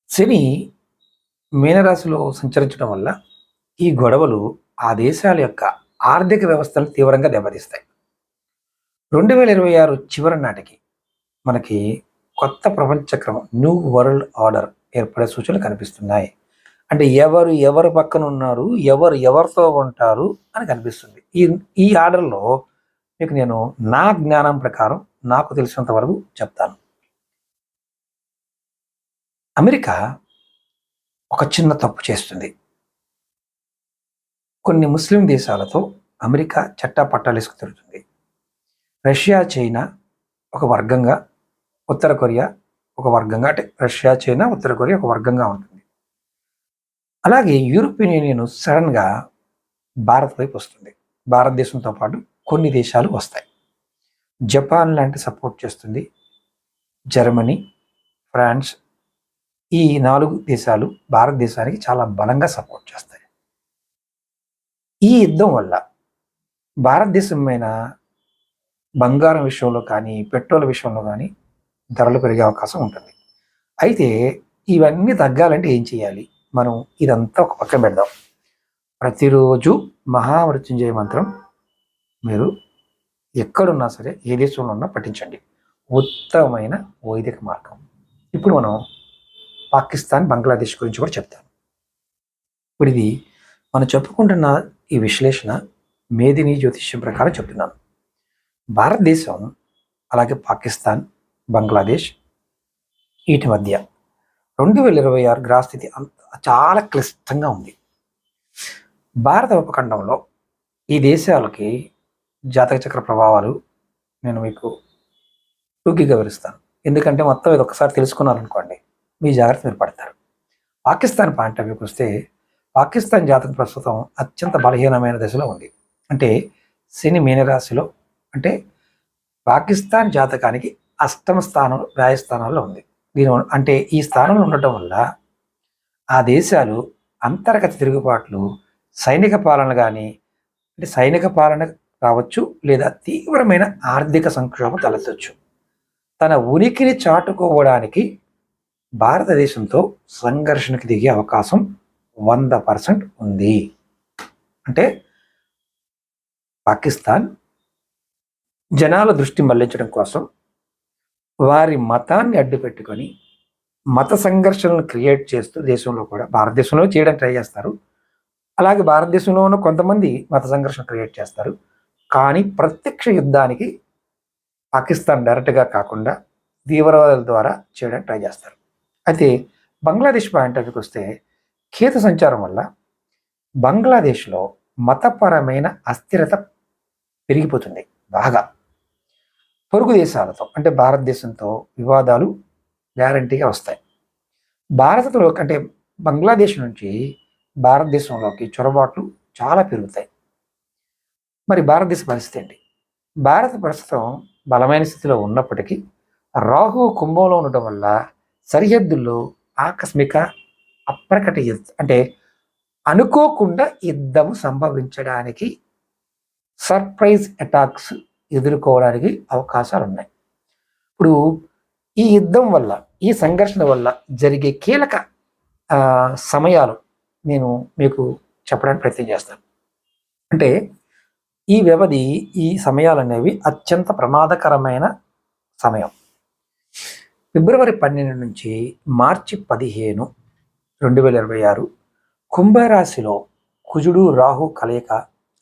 S1: శని మీనరాశిలో సంచరించడం వల్ల ఈ గొడవలు ఆ దేశాల యొక్క ఆర్థిక వ్యవస్థను తీవ్రంగా దెబ్బతీస్తాయి. 2026 చివరి నాటికి మనకి కొత్త ప్రపంచక్రమం, న్యూ వరల్డ్ ఆర్డర్ ఏర్పడే సూచనలు కనిపిస్తున్నాయి. అంటే ఎవరు పక్కన ఉన్నారు, ఎవరితో ఉంటారు అని కనిపిస్తుంది. ఈ ఆర్డర్లో మీకు నేను నా జ్ఞానం ప్రకారం నాకు తెలిసినంత వరకు చెప్తాను. అమెరికా ఒక చిన్న తప్పు చేస్తుంది. కొన్ని ముస్లిం దేశాలతో అమెరికా చట్టాపట్టాలేసుకు తిరుగుతుంది. రష్యా, చైనా ఒక వర్గంగా, ఉత్తర కొరియా ఒక వర్గంగా, అంటే రష్యా, చైనా, ఉత్తర కొరియా ఒక వర్గంగా ఉంటుంది. అలాగే యూరోపియన్ యూనియన్ సడన్గా భారత్ వైపు వస్తుంది. భారతదేశంతో పాటు కొన్ని దేశాలు వస్తాయి. జపాన్ లాంటి సపోర్ట్ చేస్తుంది. జర్మనీ, ఫ్రాన్స్, ఈ 4 దేశాలు భారతదేశానికి చాలా బలంగా సపోర్ట్ చేస్తాయి. ఈ యుద్ధం వల్ల భారతదేశం మీద బంగారం విషయంలో కానీ, పెట్రోల్ విషయంలో కానీ ధరలు పెరిగే అవకాశం ఉంటుంది. అయితే ఇవన్నీ తగ్గాలంటే ఏం చేయాలి? మనం ఇదంతా ఒక పక్కన పెడదాం. ప్రతిరోజు మహామృత్యుంజయ మంత్రం మీరు ఎక్కడున్నా సరే, ఏ దేశంలో ఉన్నా పఠించండి. ఉత్తమమైన వైదిక మార్గం. ఇప్పుడు మనం పాకిస్తాన్, బంగ్లాదేశ్ గురించి కూడా చెప్తాను. ఇప్పుడు ఇది మనం చెప్పుకుంటున్న ఈ విశ్లేషణ మేదిని జ్యోతిష్యం ప్రకారం చెప్తున్నాను. భారతదేశం, అలాగే పాకిస్తాన్, బంగ్లాదేశ్ వీటి మధ్య 2026 గ్రహస్థితి చాలా క్లిష్టంగా ఉంది. భారత ఉపఖండంలో ఈ దేశాలకి జాతక చక్ర ప్రభావాలు నేను మీకు టూకీగా వివరిస్తాను. ఎందుకంటే మొత్తం ఇది ఒకసారి తెలుసుకున్నారనుకోండి, మీ జాగ్రత్త మీరు పడతారు. పాకిస్తాన్ పాయింట్ ఆఫ్ వ్యూకి వస్తే, పాకిస్తాన్ జాతకం ప్రస్తుతం అత్యంత బలహీనమైన దశలో ఉంది. అంటే శని మీనరాశిలో, అంటే పాకిస్తాన్ జాతకానికి 8వ స్థానం వ్యాయస్థానాల్లో ఉంది. అంటే ఈ స్థానంలో ఉండటం వల్ల ఆ దేశాలు అంతర్గత తిరుగుబాట్లు, సైనిక పాలన కానీ, అంటే సైనిక పాలన రావచ్చు, లేదా తీవ్రమైన ఆర్థిక సంక్షోభం తలెత్తవచ్చు. తన ఉనికిని చాటుకోవడానికి భారతదేశంతో సంఘర్షణకు దిగే అవకాశం 100% ఉంది. అంటే పాకిస్తాన్ జనాల దృష్టి మళ్లించడం కోసం వారి మతాన్ని అడ్డుపెట్టుకొని మత సంఘర్షణలు క్రియేట్ చేస్తూ దేశంలో కూడా, భారతదేశంలో చేయడానికి ట్రై చేస్తారు. అలాగే భారతదేశంలో ఉన్న కొంతమంది మత సంఘర్షణ క్రియేట్ చేస్తారు. కానీ ప్రత్యక్ష యుద్ధానికి పాకిస్తాన్ డైరెక్ట్గా కాకుండా తీవ్రవాదుల ద్వారా చేయడానికి ట్రై చేస్తారు. అయితే బంగ్లాదేశ్ పాయింట్ ఆఫ్ వ్యూకి వస్తే, కేతు సంచారం వల్ల బంగ్లాదేశ్లో మతపరమైన అస్థిరత పెరిగిపోతుంది బాగా. పొరుగు దేశాలతో, అంటే భారతదేశంతో వివాదాలు గ్యారంటీగా వస్తాయి. భారత్లో అంటే బంగ్లాదేశ్ నుంచి భారతదేశంలోకి చొరబాట్లు చాలా పెరుగుతాయి. మరి భారతదేశ పరిస్థితి ఏంటి? భారత ప్రస్తుతం బలమైన స్థితిలో ఉన్నప్పటికీ రాహు కుంభంలో ఉండటం వల్ల సరిహద్దుల్లో ఆకస్మిక అప్రకట అంటే అనుకోకుండా యుద్ధం సంభవించడానికి, సర్ప్రైజ్ అటాక్స్ ఎదుర్కోవడానికి అవకాశాలు ఉన్నాయి. ఇప్పుడు ఈ యుద్ధం వల్ల, ఈ సంఘర్షణ వల్ల జరిగే కీలక సమయాలు నేను మీకు చెప్పడానికి ప్రయత్నం చేస్తాను. అంటే ఈ వ్యవధి, ఈ సమయాలు అనేవి అత్యంత ప్రమాదకరమైన సమయం. ఫిబ్రవరి 12 నుంచి మార్చి 15, 2026 కుంభరాశిలో కుజుడు రాహు కలయిక,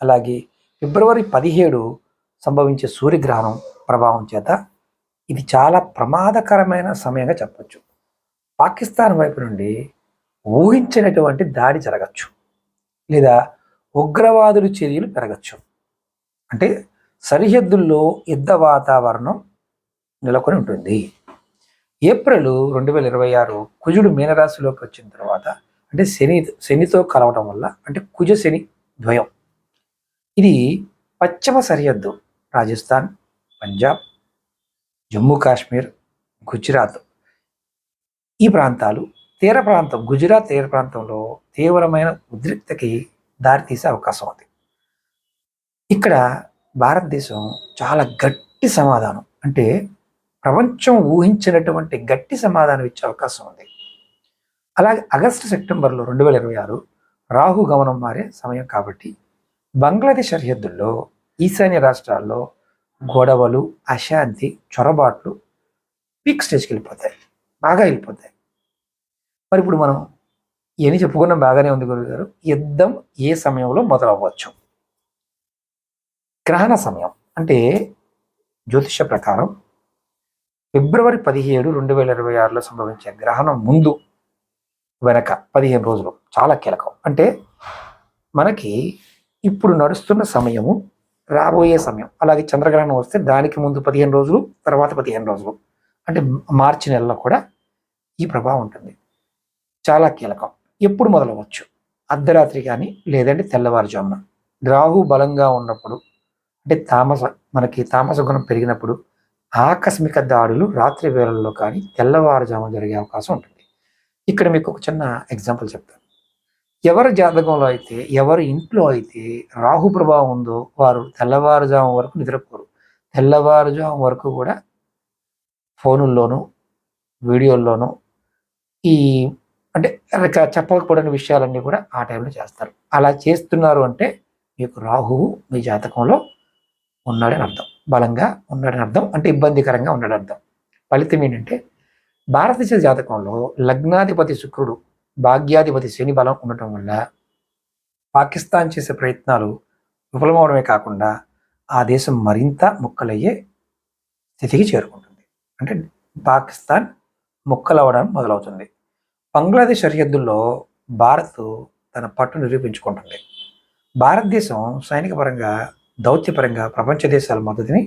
S1: అలాగే ఫిబ్రవరి 17 సంభవించే సూర్యగ్రహణం ప్రభావం చేత ఇది చాలా ప్రమాదకరమైన సమయంగా చెప్పచ్చు. పాకిస్తాన్ వైపు నుండి ఊహించినటువంటి దాడి జరగచ్చు, లేదా ఉగ్రవాదుల చర్యలు పెరగచ్చు. అంటే సరిహద్దుల్లో యుద్ధ వాతావరణం నెలకొని ఉంటుంది. ఏప్రిల్ 2026 కుజుడు మీనరాశిలోకి వచ్చిన తర్వాత, అంటే శనితో కలవటం వల్ల, అంటే కుజ శని ద్వయం, ఇది పశ్చిమ సరిహద్దు రాజస్థాన్, పంజాబ్, జమ్మూ కాశ్మీర్, గుజరాత్ ఈ ప్రాంతాలు, తీర ప్రాంతం, గుజరాత్ తీర ప్రాంతంలో తీవ్రమైన ఉద్రిక్తకి దారితీసే అవకాశం ఉంది. ఇక్కడ భారతదేశం చాలా గట్టి సమాధానం, అంటే ప్రపంచం ఊహించినటువంటి గట్టి సమాధానం ఇచ్చే అవకాశం ఉంది. అలాగే ఆగస్టు సెప్టెంబర్లో 2026 రాహు గమనం మారే సమయం కాబట్టి బంగ్లాదేశ్ సరిహద్దుల్లో, ఈశాన్య రాష్ట్రాల్లో గొడవలు, అశాంతి, చొరబాట్లు పీక్ స్టేజ్కి వెళ్ళిపోతాయి, బాగా వెళ్ళిపోతాయి. మరి ఇప్పుడు మనం ఏమి చెప్పుకున్నాం, బాగానే ఉంది గురుగారు. యుద్ధం ఏ సమయంలో మొదలవ్వచ్చు? గ్రహణ సమయం, అంటే జ్యోతిష ప్రకారం ఫిబ్రవరి 17, 2026లో సంభవించే గ్రహణం ముందు వెనక 15 రోజులు చాలా కీలకం. అంటే మనకి ఇప్పుడు నడుస్తున్న సమయము, రాబోయే సమయం, అలాగే చంద్రగ్రహణం వస్తే దానికి ముందు 15 రోజులు, తర్వాత 15 రోజులు, అంటే మార్చి నెలలో కూడా ఈ ప్రభావం ఉంటుంది. చాలా కీలకం. ఎప్పుడు మొదలవచ్చు? అర్ధరాత్రి కానీ లేదంటే తెల్లవారుజామున. రాహు బలంగా ఉన్నప్పుడు, అంటే మనకి తామస గుణం పెరిగినప్పుడు ఆకస్మిక దాడులు రాత్రి వేళల్లో కానీ తెల్లవారుజామున జరిగే అవకాశం ఉంటుంది. ఇక్కడ మీకు ఒక చిన్న ఎగ్జాంపుల్ చెప్తాను. ఎవరి జాతకంలో అయితే, ఎవరి ఇంట్లో అయితే రాహు ప్రభావం ఉందో వారు తెల్లవారుజాము వరకు నిద్రపోరు. తెల్లవారుజాము వరకు కూడా ఫోనుల్లోనూ, వీడియోల్లోనూ ఈ అంటే చెప్పకపోవడానికి విషయాలన్నీ కూడా ఆ టైంలో చేస్తారు. అలా చేస్తున్నారు అంటే మీకు రాహువు మీ జాతకంలో ఉన్నాడని అర్థం, బలంగా ఉన్నాడని అర్థం, అంటే ఇబ్బందికరంగా ఉన్నాడని అర్థం. ఫలితం ఏంటంటే భారతదేశ జాతకంలో లగ్నాధిపతి శుక్రుడు, భాగ్యాధిపతి శని బలం ఉండటం వల్ల పాకిస్తాన్ చేసే ప్రయత్నాలు విఫలమవడమే కాకుండా ఆ దేశం మరింత ముక్కలయ్యే స్థితికి చేరుకుంటుంది. అంటే పాకిస్తాన్ ముక్కలవ్వడం మొదలవుతుంది. బంగ్లాదేశ్ సరిహద్దుల్లో భారత్ తన పట్టు నిరూపించుకుంటుంది. భారతదేశం సైనిక పరంగా, దౌత్యపరంగా ప్రపంచ దేశాల మద్దతుని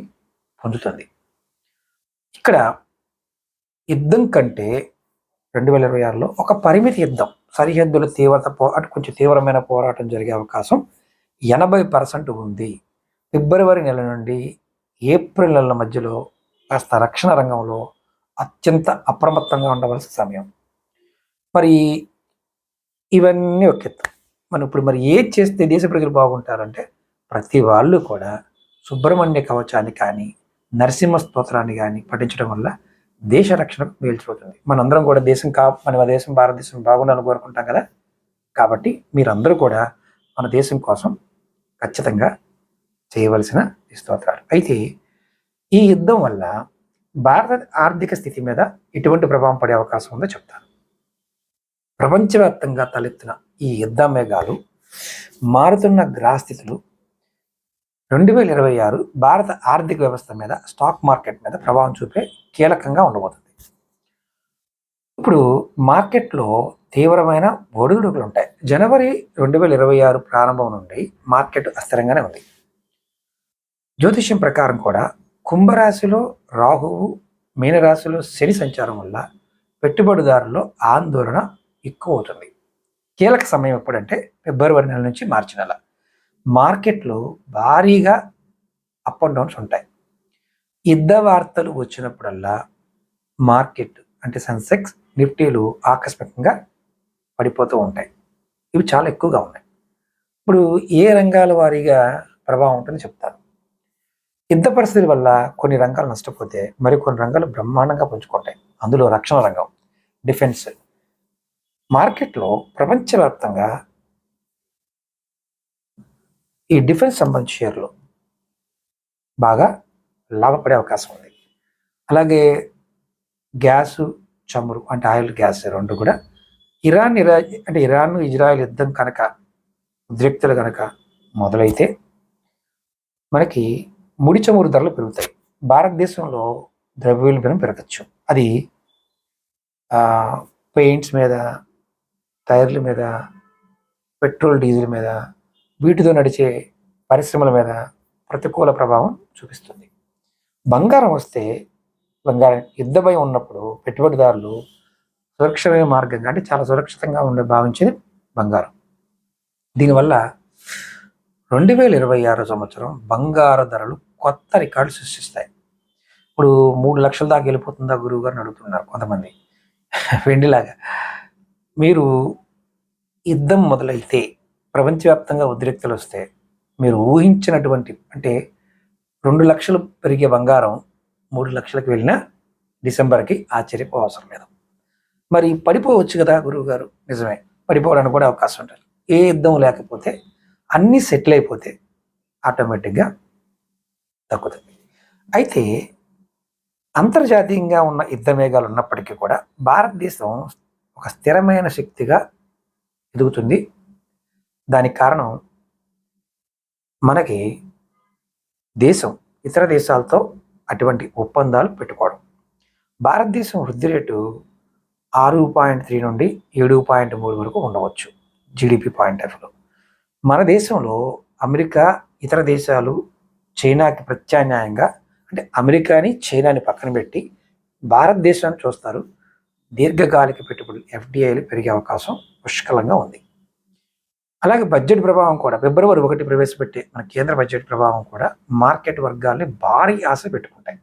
S1: పొందుతుంది. ఇక్కడ యుద్ధం కంటే 2026లో ఒక పరిమితి యుద్ధం, సరిహద్దుల తీవ్రత అటు కొంచెం తీవ్రమైన పోరాటం జరిగే అవకాశం 80% ఉంది. ఫిబ్రవరి నెల నుండి ఏప్రిల్ నెలల మధ్యలో కాస్త రక్షణ రంగంలో అత్యంత అప్రమత్తంగా ఉండవలసిన సమయం. మరి ఇవన్నీ ఒక ఎత్తు. మనం ఇప్పుడు మరి ఏది చేస్తే దేశ ప్రజలు బాగుంటారంటే ప్రతి వాళ్ళు కూడా సుబ్రహ్మణ్య కవచాన్ని కానీ, నరసింహ స్తోత్రాన్ని కానీ పఠించడం వల్ల దేశ రక్షణకు మేల్చిపోతుంది. మనందరం కూడా మన దేశం భారతదేశం బాగుండాలని కోరుకుంటాం కదా. కాబట్టి మీరందరూ కూడా మన దేశం కోసం ఖచ్చితంగా చేయవలసిన స్తోత్రాలు. అయితే ఈ యుద్ధం వల్ల భారత ఆర్థిక స్థితి మీద ఎటువంటి ప్రభావం పడే అవకాశం ఉందో చెప్తాను. ప్రపంచవ్యాప్తంగా తలెత్తిన ఈ యుద్ధ మేఘాలు, మారుతున్న గ్రహస్థితులు 2026 భారత ఆర్థిక వ్యవస్థ మీద, స్టాక్ మార్కెట్ మీద ప్రభావం చూపే కీలకంగా ఉండబోతుంది. ఇప్పుడు మార్కెట్లో తీవ్రమైన ఒడిదుడుకులు ఉంటాయి. జనవరి 2026 ప్రారంభం నుండి మార్కెట్ అస్థిరంగానే ఉంది. జ్యోతిష్యం ప్రకారం కూడా కుంభరాశిలో రాహువు, మీనరాశిలో శని సంచారం వల్ల పెట్టుబడిదారుల్లో ఆందోళన ఎక్కువ అవుతుంది. కీలక సమయం ఎప్పుడంటే ఫిబ్రవరి నెల నుంచి మార్చి నెల. మార్కెట్లో భారీగా అప్ అండ్ డౌన్స్ ఉంటాయి. యుద్ధ వార్తలు వచ్చినప్పుడల్లా మార్కెట్ అంటే సెన్సెక్స్, నిఫ్టీలు ఆకస్మికంగా పడిపోతూ ఉంటాయి. ఇవి చాలా ఎక్కువగా ఉన్నాయి. ఇప్పుడు ఏ రంగాల వారీగా ప్రభావం ఉంటుందో చెప్తాను. యుద్ధ పరిస్థితుల వల్ల కొన్ని రంగాలు నష్టపోతే మరికొన్ని రంగాలు బ్రహ్మాండంగా పుంజుకుంటాయి. అందులో రక్షణ రంగం, డిఫెన్స్. మార్కెట్లో ప్రపంచవ్యాప్తంగా ఈ డిఫెన్స్ సంబంధించిన షేర్లు బాగా లాభపడే అవకాశం ఉంది. అలాగే గ్యాసు, చమురు అంటే ఆయిల్, గ్యాస్ రెండు కూడా ఇరాన్ ఇజ్రాయెల్ యుద్ధం కనుక, ఉద్రిక్తలు కనుక మొదలైతే మనకి ముడి చమురు ధరలు పెరుగుతాయి. భారతదేశంలో ద్రవ్యోల్బణం పెరగచ్చు. అది పెయింట్స్ మీద, టైర్ల మీద, పెట్రోల్, డీజిల్ మీద, వీటితో నడిచే పరిశ్రమల మీద ప్రతికూల ప్రభావం చూపిస్తుంది. బంగారం వస్తే, బంగారం యుద్ధ భయం ఉన్నప్పుడు పెట్టుబడిదారులు సురక్షితమైన మార్గంగా, అంటే చాలా సురక్షితంగా భావించేది బంగారం. దీనివల్ల 2026 సంవత్సరం బంగారు ధరలు కొత్త రికార్డు సృష్టిస్తాయి. ఇప్పుడు 3 లక్షల దాకా వెళ్ళిపోతుందా గురువు గారిని అడుగుతున్నారు కొంతమంది. వెండిలాగా మీరు యుద్ధం మొదలైతే, ప్రపంచవ్యాప్తంగా ఉద్రిక్తలు వస్తే, మీరు ఊహించినటువంటి, అంటే 2 లక్షలు పెరిగే బంగారం 3 లక్షలకు వెళ్ళినా డిసెంబర్కి ఆశ్చర్యపోవసరం లేదు. మరి పడిపోవచ్చు కదా గురువు గారు. నిజమే, పడిపోవడానికి కూడా అవకాశం ఉంటుంది. ఏ యుద్ధం లేకపోతే, అన్నీ సెటిల్ అయిపోతే ఆటోమేటిక్గా తగ్గుతుంది. అయితే అంతర్జాతీయంగా ఉన్న యుద్ధ మేఘాలు ఉన్నప్పటికీ కూడా భారతదేశం ఒక స్థిరమైన శక్తిగా ఎదుగుతుంది. దానికి కారణం మనకి దేశం ఇతర దేశాలతో అటువంటి ఒప్పందాలు పెట్టుకోవడం. భారతదేశం వృద్ధి రేటు 6.3 నుండి 7.3 వరకు ఉండవచ్చు జీడిపి పాయింట్ ఆఫ్ వ్యూలో. మన దేశంలో అమెరికా, ఇతర దేశాలు చైనాకి ప్రత్యామ్నాయంగా, అంటే అమెరికాని చైనాని పక్కన పెట్టి భారతదేశాన్ని చూస్తారు. దీర్ఘకాలిక పెట్టుబడులు ఎఫ్డిఐలు పెరిగే అవకాశం పుష్కలంగా ఉంది. అలాగే బడ్జెట్ ప్రభావం కూడా ఫిబ్రవరి 1 ప్రవేశపెట్టే మన కేంద్ర బడ్జెట్ ప్రభావం కూడా మార్కెట్ వర్గాల్ని భారీ ఆశ పెట్టుకుంటాయి.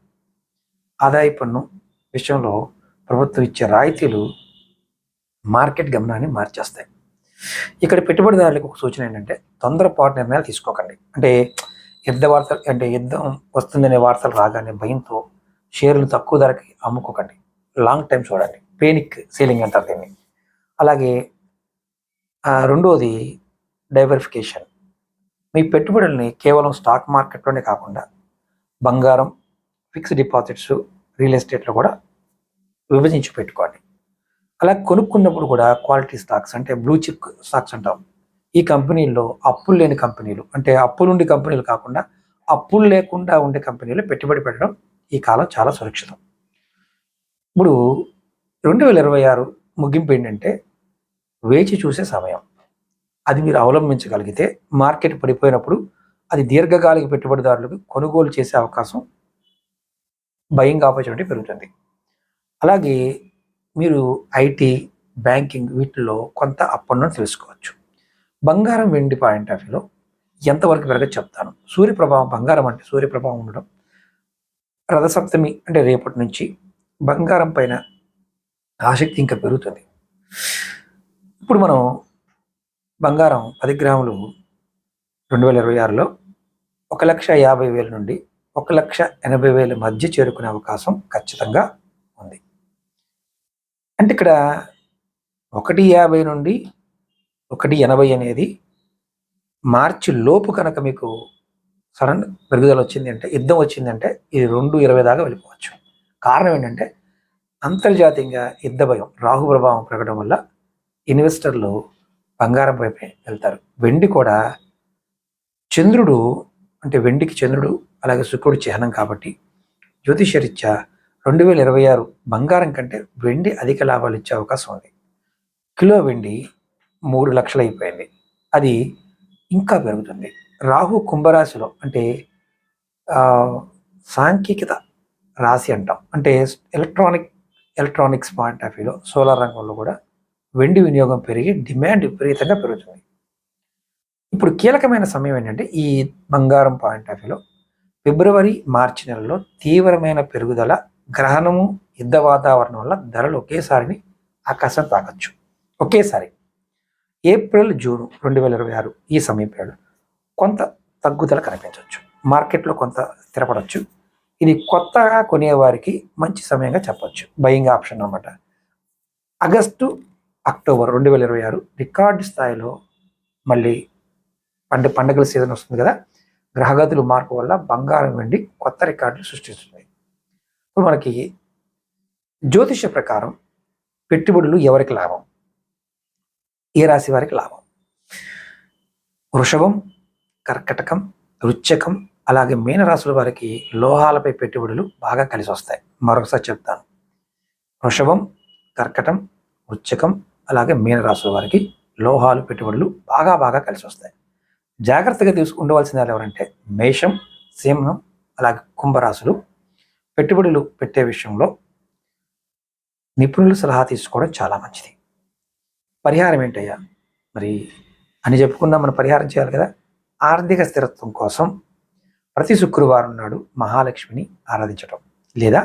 S1: ఆదాయ పన్ను విషయంలో ప్రభుత్వం ఇచ్చే రాయితీలు మార్కెట్ గమనాన్ని మార్చేస్తాయి. ఇక్కడ పెట్టుబడిదారులకు ఒక సూచన ఏంటంటే తొందరపాటు నిర్ణయాలు తీసుకోకండి. అంటే యుద్ధం వస్తుందనే వార్తలు రాగానే భయంతో షేర్లు తక్కువ ధరకి అమ్ముకోకండి. లాంగ్ టైం చూడండి. పేనిక్ సీలింగ్ అంటారు దీన్ని. అలాగే రెండోది డైవర్సిఫికేషన్. మీ పెట్టుబడుల్ని కేవలం స్టాక్ మార్కెట్లోనే కాకుండా బంగారం, ఫిక్స్డ్ డిపాజిట్స్, రియల్ ఎస్టేట్లో కూడా విభజించి పెట్టుకోండి. అలా కొనుక్కున్నప్పుడు కూడా క్వాలిటీ స్టాక్స్, అంటే బ్లూ చిప్ స్టాక్స్ అంటాం. ఈ కంపెనీల్లో అప్పులు లేని కంపెనీలు, అంటే అప్పులుండి కంపెనీలు కాకుండా అప్పులు లేకుండా ఉండే కంపెనీలు పెట్టుబడి పెట్టడం ఈ కాలం చాలా సురక్షితం. ఇప్పుడు 2026 ముగింపు ఏంటంటే వేచి చూసే సమయం. అది మీరు అవలంబించగలిగితే మార్కెట్ పడిపోయినప్పుడు అది దీర్ఘకాలిక పెట్టుబడిదారులకు కొనుగోలు చేసే అవకాశం, బయింగ్ ఆపర్చునిటీ పెరుగుతుంది. అలాగే మీరు ఐటీ, బ్యాంకింగ్ వీటిల్లో కొంత అప్పటి తెలుసుకోవచ్చు. బంగారం, వెండి పాయింట్ ఆఫ్ వ్యూలో ఎంతవరకు పెరగదు చెప్తాను. సూర్యప్రభావం, బంగారం అంటే సూర్యప్రభావం ఉండడం, రథసప్తమి అంటే రేపటి నుంచి బంగారం పైన ఆసక్తి ఇంకా పెరుగుతుంది. ఇప్పుడు మనం బంగారం 10 గ్రాములు 2026లో 1,50,000 నుండి 1,80,000 మధ్య చేరుకునే అవకాశం ఖచ్చితంగా ఉంది. అంటే ఇక్కడ 1,50 నుండి 1,80 అనేది మార్చి లోపు కనుక మీకు సడన్ పెరుగుదల వచ్చింది అంటే, యుద్ధం వచ్చిందంటే ఇది 2,20 దాకా వెళ్ళిపోవచ్చు. కారణం ఏంటంటే అంతర్జాతీయంగా యుద్ధ భయం, రాహు ప్రభావం పెరగడం వల్ల ఇన్వెస్టర్లు బంగారం వైపే వెళ్తారు. వెండి కూడా చంద్రుడు, అంటే వెండికి చంద్రుడు అలాగే శుక్రుడు చిహ్నం కాబట్టి జ్యోతిషరీత్యా 2026 బంగారం కంటే వెండి అధిక లాభాలు ఇచ్చే అవకాశం ఉంది. కిలో వెండి 3 లక్షలు అయిపోయింది. అది ఇంకా పెరుగుతుంది. రాహు కుంభరాశిలో, అంటే సాంకేతికత రాశి అంటాం, అంటే ఎలక్ట్రానిక్స్ పాయింట్ ఆఫ్ వ్యూలో సోలార్ రంగంలో కూడా వెండి వినియోగం పెరిగి డిమాండ్ విపరీతంగా పెరుగుతుంది. ఇప్పుడు కీలకమైన సమయం ఏంటంటే ఈ బంగారం పాయింట్ ఆఫ్ వ్యూలో ఫిబ్రవరి, మార్చి నెలలో తీవ్రమైన పెరుగుదల, గ్రహణము, యుద్ధ వాతావరణం వల్ల ధరలు ఒకేసారి ఆకాశం తాకచ్చు. ఒకేసారి ఏప్రిల్, జూన్ 2026 ఈ సమయం పీరియడ్ కొంత తగ్గుదల కనిపించవచ్చు. మార్కెట్లో కొంత స్థిరపడవచ్చు. ఇది కొత్తగా కొనేవారికి మంచి సమయంగా చెప్పచ్చు. బయింగ్ ఆప్షన్ అన్నమాట. ఆగస్టు, అక్టోబర్ 2026 రికార్డు స్థాయిలో మళ్ళీ పండుగల సీజన్ వస్తుంది కదా, గ్రహగతులు మార్పు వల్ల బంగారం, వెండి కొత్త రికార్డులు సృష్టిస్తుంది. ఇప్పుడు మనకి జ్యోతిష ప్రకారం పెట్టుబడులు ఎవరికి లాభం, ఏ రాశి వారికి లాభం? వృషభం, కర్కటకం, వృశ్చికం అలాగే మీనరాశుల వారికి లోహాలపై పెట్టుబడులు బాగా కలిసి వస్తాయి. మరొకసారి చెప్తాను. వృషభం, కర్కటం, వృశ్చికం అలాగే మీనరాశుల వారికి లోహాలు పెట్టుబడులు బాగా కలిసి వస్తాయి. జాగ్రత్తగా ఉండవలసిన వాళ్ళు ఎవరంటే మేషం, సింహం అలాగే కుంభరాశులు. పెట్టుబడులు పెట్టే విషయంలో నిపుణుల సలహా తీసుకోవడం చాలా మంచిది. పరిహారం ఏంటయ్యా మరి అని చెప్పుకున్నా, మనం పరిహారం చేయాలి కదా. ఆర్థిక స్థిరత్వం కోసం ప్రతి శుక్రవారం నాడు మహాలక్ష్మిని ఆరాధించడం లేదా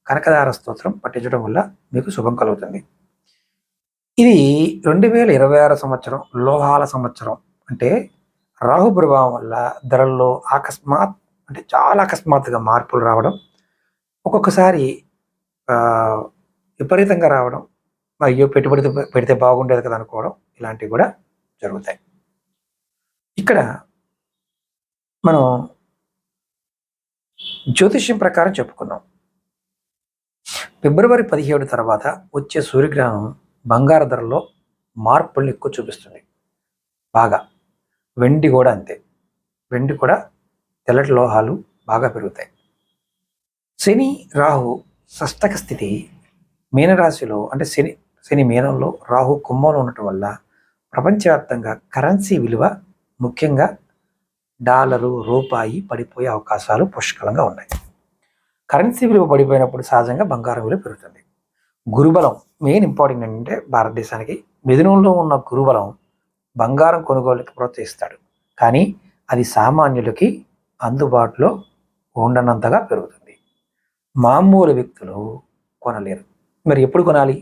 S1: కనకదార స్తోత్రం పఠించడం వల్ల మీకు శుభం కలుగుతుంది. ఇది 2026 సంవత్సరం లోహాల సంవత్సరం. అంటే రాహు ప్రభావం వల్ల ధరల్లో చాలా అకస్మాత్తుగా మార్పులు రావడం, ఒక్కొక్కసారి విపరీతంగా రావడం, అయ్యో పెట్టుబడి పెడితే బాగుండేది కదా అనుకోవడం, ఇలాంటివి కూడా జరుగుతాయి. ఇక్కడ మనం జ్యోతిష్యం ప్రకారం చెప్పుకున్నాం. ఫిబ్రవరి 17 తర్వాత వచ్చే సూర్యగ్రహణం బంగారు ధరలో మార్పుల్ని ఎక్కువ చూపిస్తుంది. బాగా వెండి కూడా అంతే. వెండి కూడా తెల్లటి లోహాలు బాగా పెరుగుతాయి. శని, రాహు షష్టక స్థితి మీనరాశిలో అంటే శని మీనంలో, రాహు కుంభంలో ఉండటం వల్ల ప్రపంచవ్యాప్తంగా కరెన్సీ విలువ ముఖ్యంగా డాలరు, రూపాయి పడిపోయే అవకాశాలు పుష్కలంగా ఉన్నాయి. కరెన్సీ విలువ పడిపోయినప్పుడు సహజంగా బంగారం విలువ పెరుగుతుంది. గురుబలం మెయిన్ ఇంపార్టెంట్ ఏంటంటే భారతదేశానికి మిథునంలో ఉన్న గురుబలం బంగారం కొనుగోలుకి ప్రోత్సహిస్తాడు. కానీ అది సామాన్యులకి అందుబాటులో ఉండనంతగా పెరుగుతుంది. మామూలు వ్యక్తులు కొనలేరు. మరి ఎప్పుడు కొనాలి?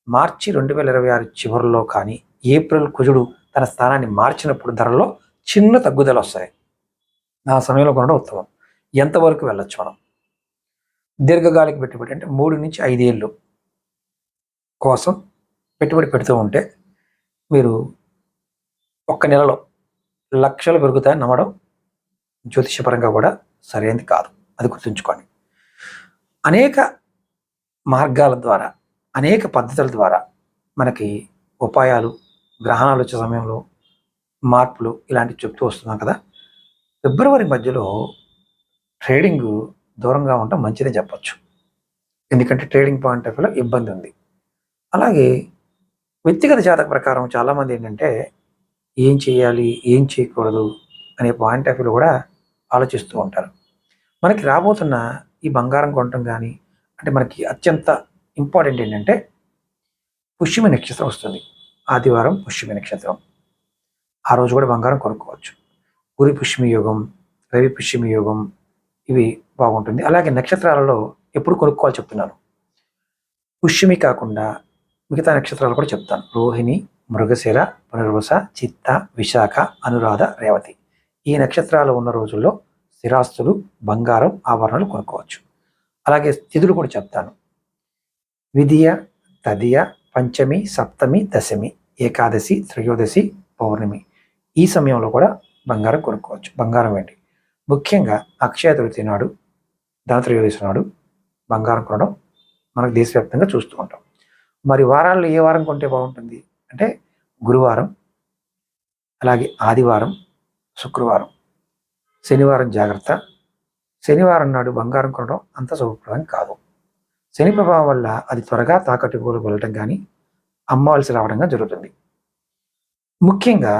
S1: మార్చి 2026 చివరిలో కానీ ఏప్రిల్ కుజుడు తన స్థానాన్ని మార్చినప్పుడు ధరల్లో చిన్న తగ్గుదల వస్తాయి. ఆ సమయంలో కొనడం ఉత్తమం. ఎంతవరకు వెళ్ళొచ్చు మనం? దీర్ఘకాలిక పెట్టుబడి అంటే 3 నుంచి 5 ఏళ్ళు కోసం పెట్టుబడి పెడుతూ ఉంటే మీరు ఒక్క నెలలో లక్షలు పెరుగుతాయని నమ్మడం జ్యోతిషపరంగా కూడా సరైనది కాదు. అది గుర్తుంచుకోండి. అనేక మార్గాల ద్వారా, అనేక పద్ధతుల ద్వారా మనకి ఉపాయాలు, గ్రహణాలు వచ్చే సమయంలో మార్పులు ఇలాంటివి చెప్తూ వస్తున్నాం కదా. ఫిబ్రవరి మధ్యలో ట్రేడింగ్ దూరంగా ఉండటం మంచిదే చెప్పచ్చు. ఎందుకంటే ట్రేడింగ్ పాయింట్ ఆఫ్ వ్యూలో ఇబ్బంది ఉంది. అలాగే వ్యక్తిగత జాతక ప్రకారం చాలామంది ఏంటంటే ఏం చేయాలి, ఏం చేయకూడదు అనే పాయింట్ ఆఫ్ వ్యూలో కూడా ఆలోచిస్తూ ఉంటారు. మనకి రాబోతున్న ఈ బంగారం కొనటం కానీ అంటే మనకి అత్యంత ఇంపార్టెంట్ ఏంటంటే పుష్యమి నక్షత్రం వస్తుంది. ఆదివారం పుష్యమి నక్షత్రం. ఆ రోజు కూడా బంగారం కొనుక్కోవచ్చు. గురి పుష్యమి యోగం, రవి పుష్యమి యోగం ఇవి బాగుంటుంది. అలాగే నక్షత్రాలలో ఎప్పుడు కొనుక్కోవాలి చెప్తున్నాను. పుష్యమి కాకుండా మిగతా నక్షత్రాలు కూడా చెప్తాను. రోహిణి, మృగశిర, పునర్వస, చిత్త, విశాఖ, అనురాధ, రేవతి. ఈ నక్షత్రాలు ఉన్న రోజుల్లో స్థిరాస్తులు, బంగారం, ఆభరణాలు కొనుక్కోవచ్చు. అలాగే తిథులు కూడా చెప్తాను. విధియ, తదియ, పంచమి, సప్తమి, దశమి, ఏకాదశి, త్రయోదశి, పౌర్ణమి. ఈ సమయంలో కూడా బంగారం కొనుక్కోవచ్చు. బంగారం ఏంటి? ముఖ్యంగా అక్షయ తృతీయ నాడు, ధనత్రయోదశి నాడు బంగారం కొనడం మనకు దేశవ్యాప్తంగా చూస్తూ ఉంటాం. మరి వారాల్లో ఏ వారం కొంటే బాగుంటుంది అంటే గురువారం, అలాగే ఆదివారం, శుక్రవారం, శనివారం జాగ్రత్త. శనివారం నాడు బంగారం కొనడం అంత శుభప్రదం కాదు. శని ప్రభావం వల్ల అది త్వరగా తాకట్టుకు వెళ్ళటం కానీ అమ్మవలసి రావడం కానీ జరుగుతుంది. ముఖ్యంగా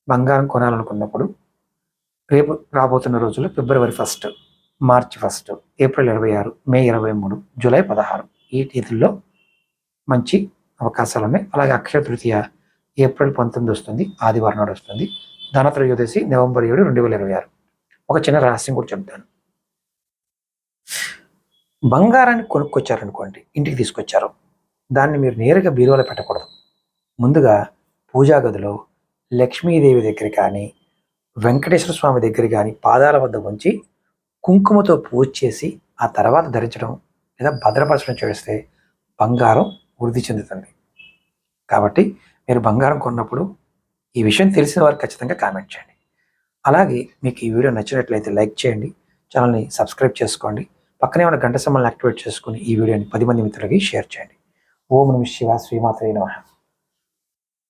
S1: బంగారం కొనాలనుకున్నప్పుడు రేపు రాబోతున్న రోజుల్లో ఫిబ్రవరి 1, మార్చి 1, ఏప్రిల్ 26, మే 23, జూలై 16 ఈ తేదీల్లో మంచి అవకాశాలు ఉన్నాయి. అలాగే అక్షయ తృతీయ ఏప్రిల్ 19 వస్తుంది, ఆదివారం నాడు వస్తుంది. ధనత్రయోదశి నవంబర్ 7, 2026. ఒక చిన్న రహస్యం కూడా చెప్తాను. బంగారాన్ని కొనుక్కొచ్చారనుకోండి, ఇంటికి తీసుకొచ్చారు, దాన్ని మీరు నేరుగా బీరువాలో పెట్టకూడదు. ముందుగా పూజా గదిలో లక్ష్మీదేవి దగ్గర కానీ వెంకటేశ్వర స్వామి దగ్గర కానీ పాదాల వద్ద ఉంచి కుంకుమతో పూజ చేసి ఆ తర్వాత ధరించడం లేదా భద్రపరచడం చేస్తే బంగారం వృద్ధి చెందుతుంది. కాబట్టి మీరు బంగారం కొన్నప్పుడు ఈ విషయం తెలిసిన వారు ఖచ్చితంగా కామెంట్ చేయండి. అలాగే మీకు ఈ వీడియో నచ్చినట్లయితే లైక్ చేయండి, ఛానల్ని సబ్స్క్రైబ్ చేసుకోండి, పక్కనే ఉన్న గంట సింబల్ని యాక్టివేట్ చేసుకుని ఈ వీడియోని 10 మంది మిత్రులకి షేర్ చేయండి. ఓం నమః శివాయ, శ్రీమాత్రే నమః.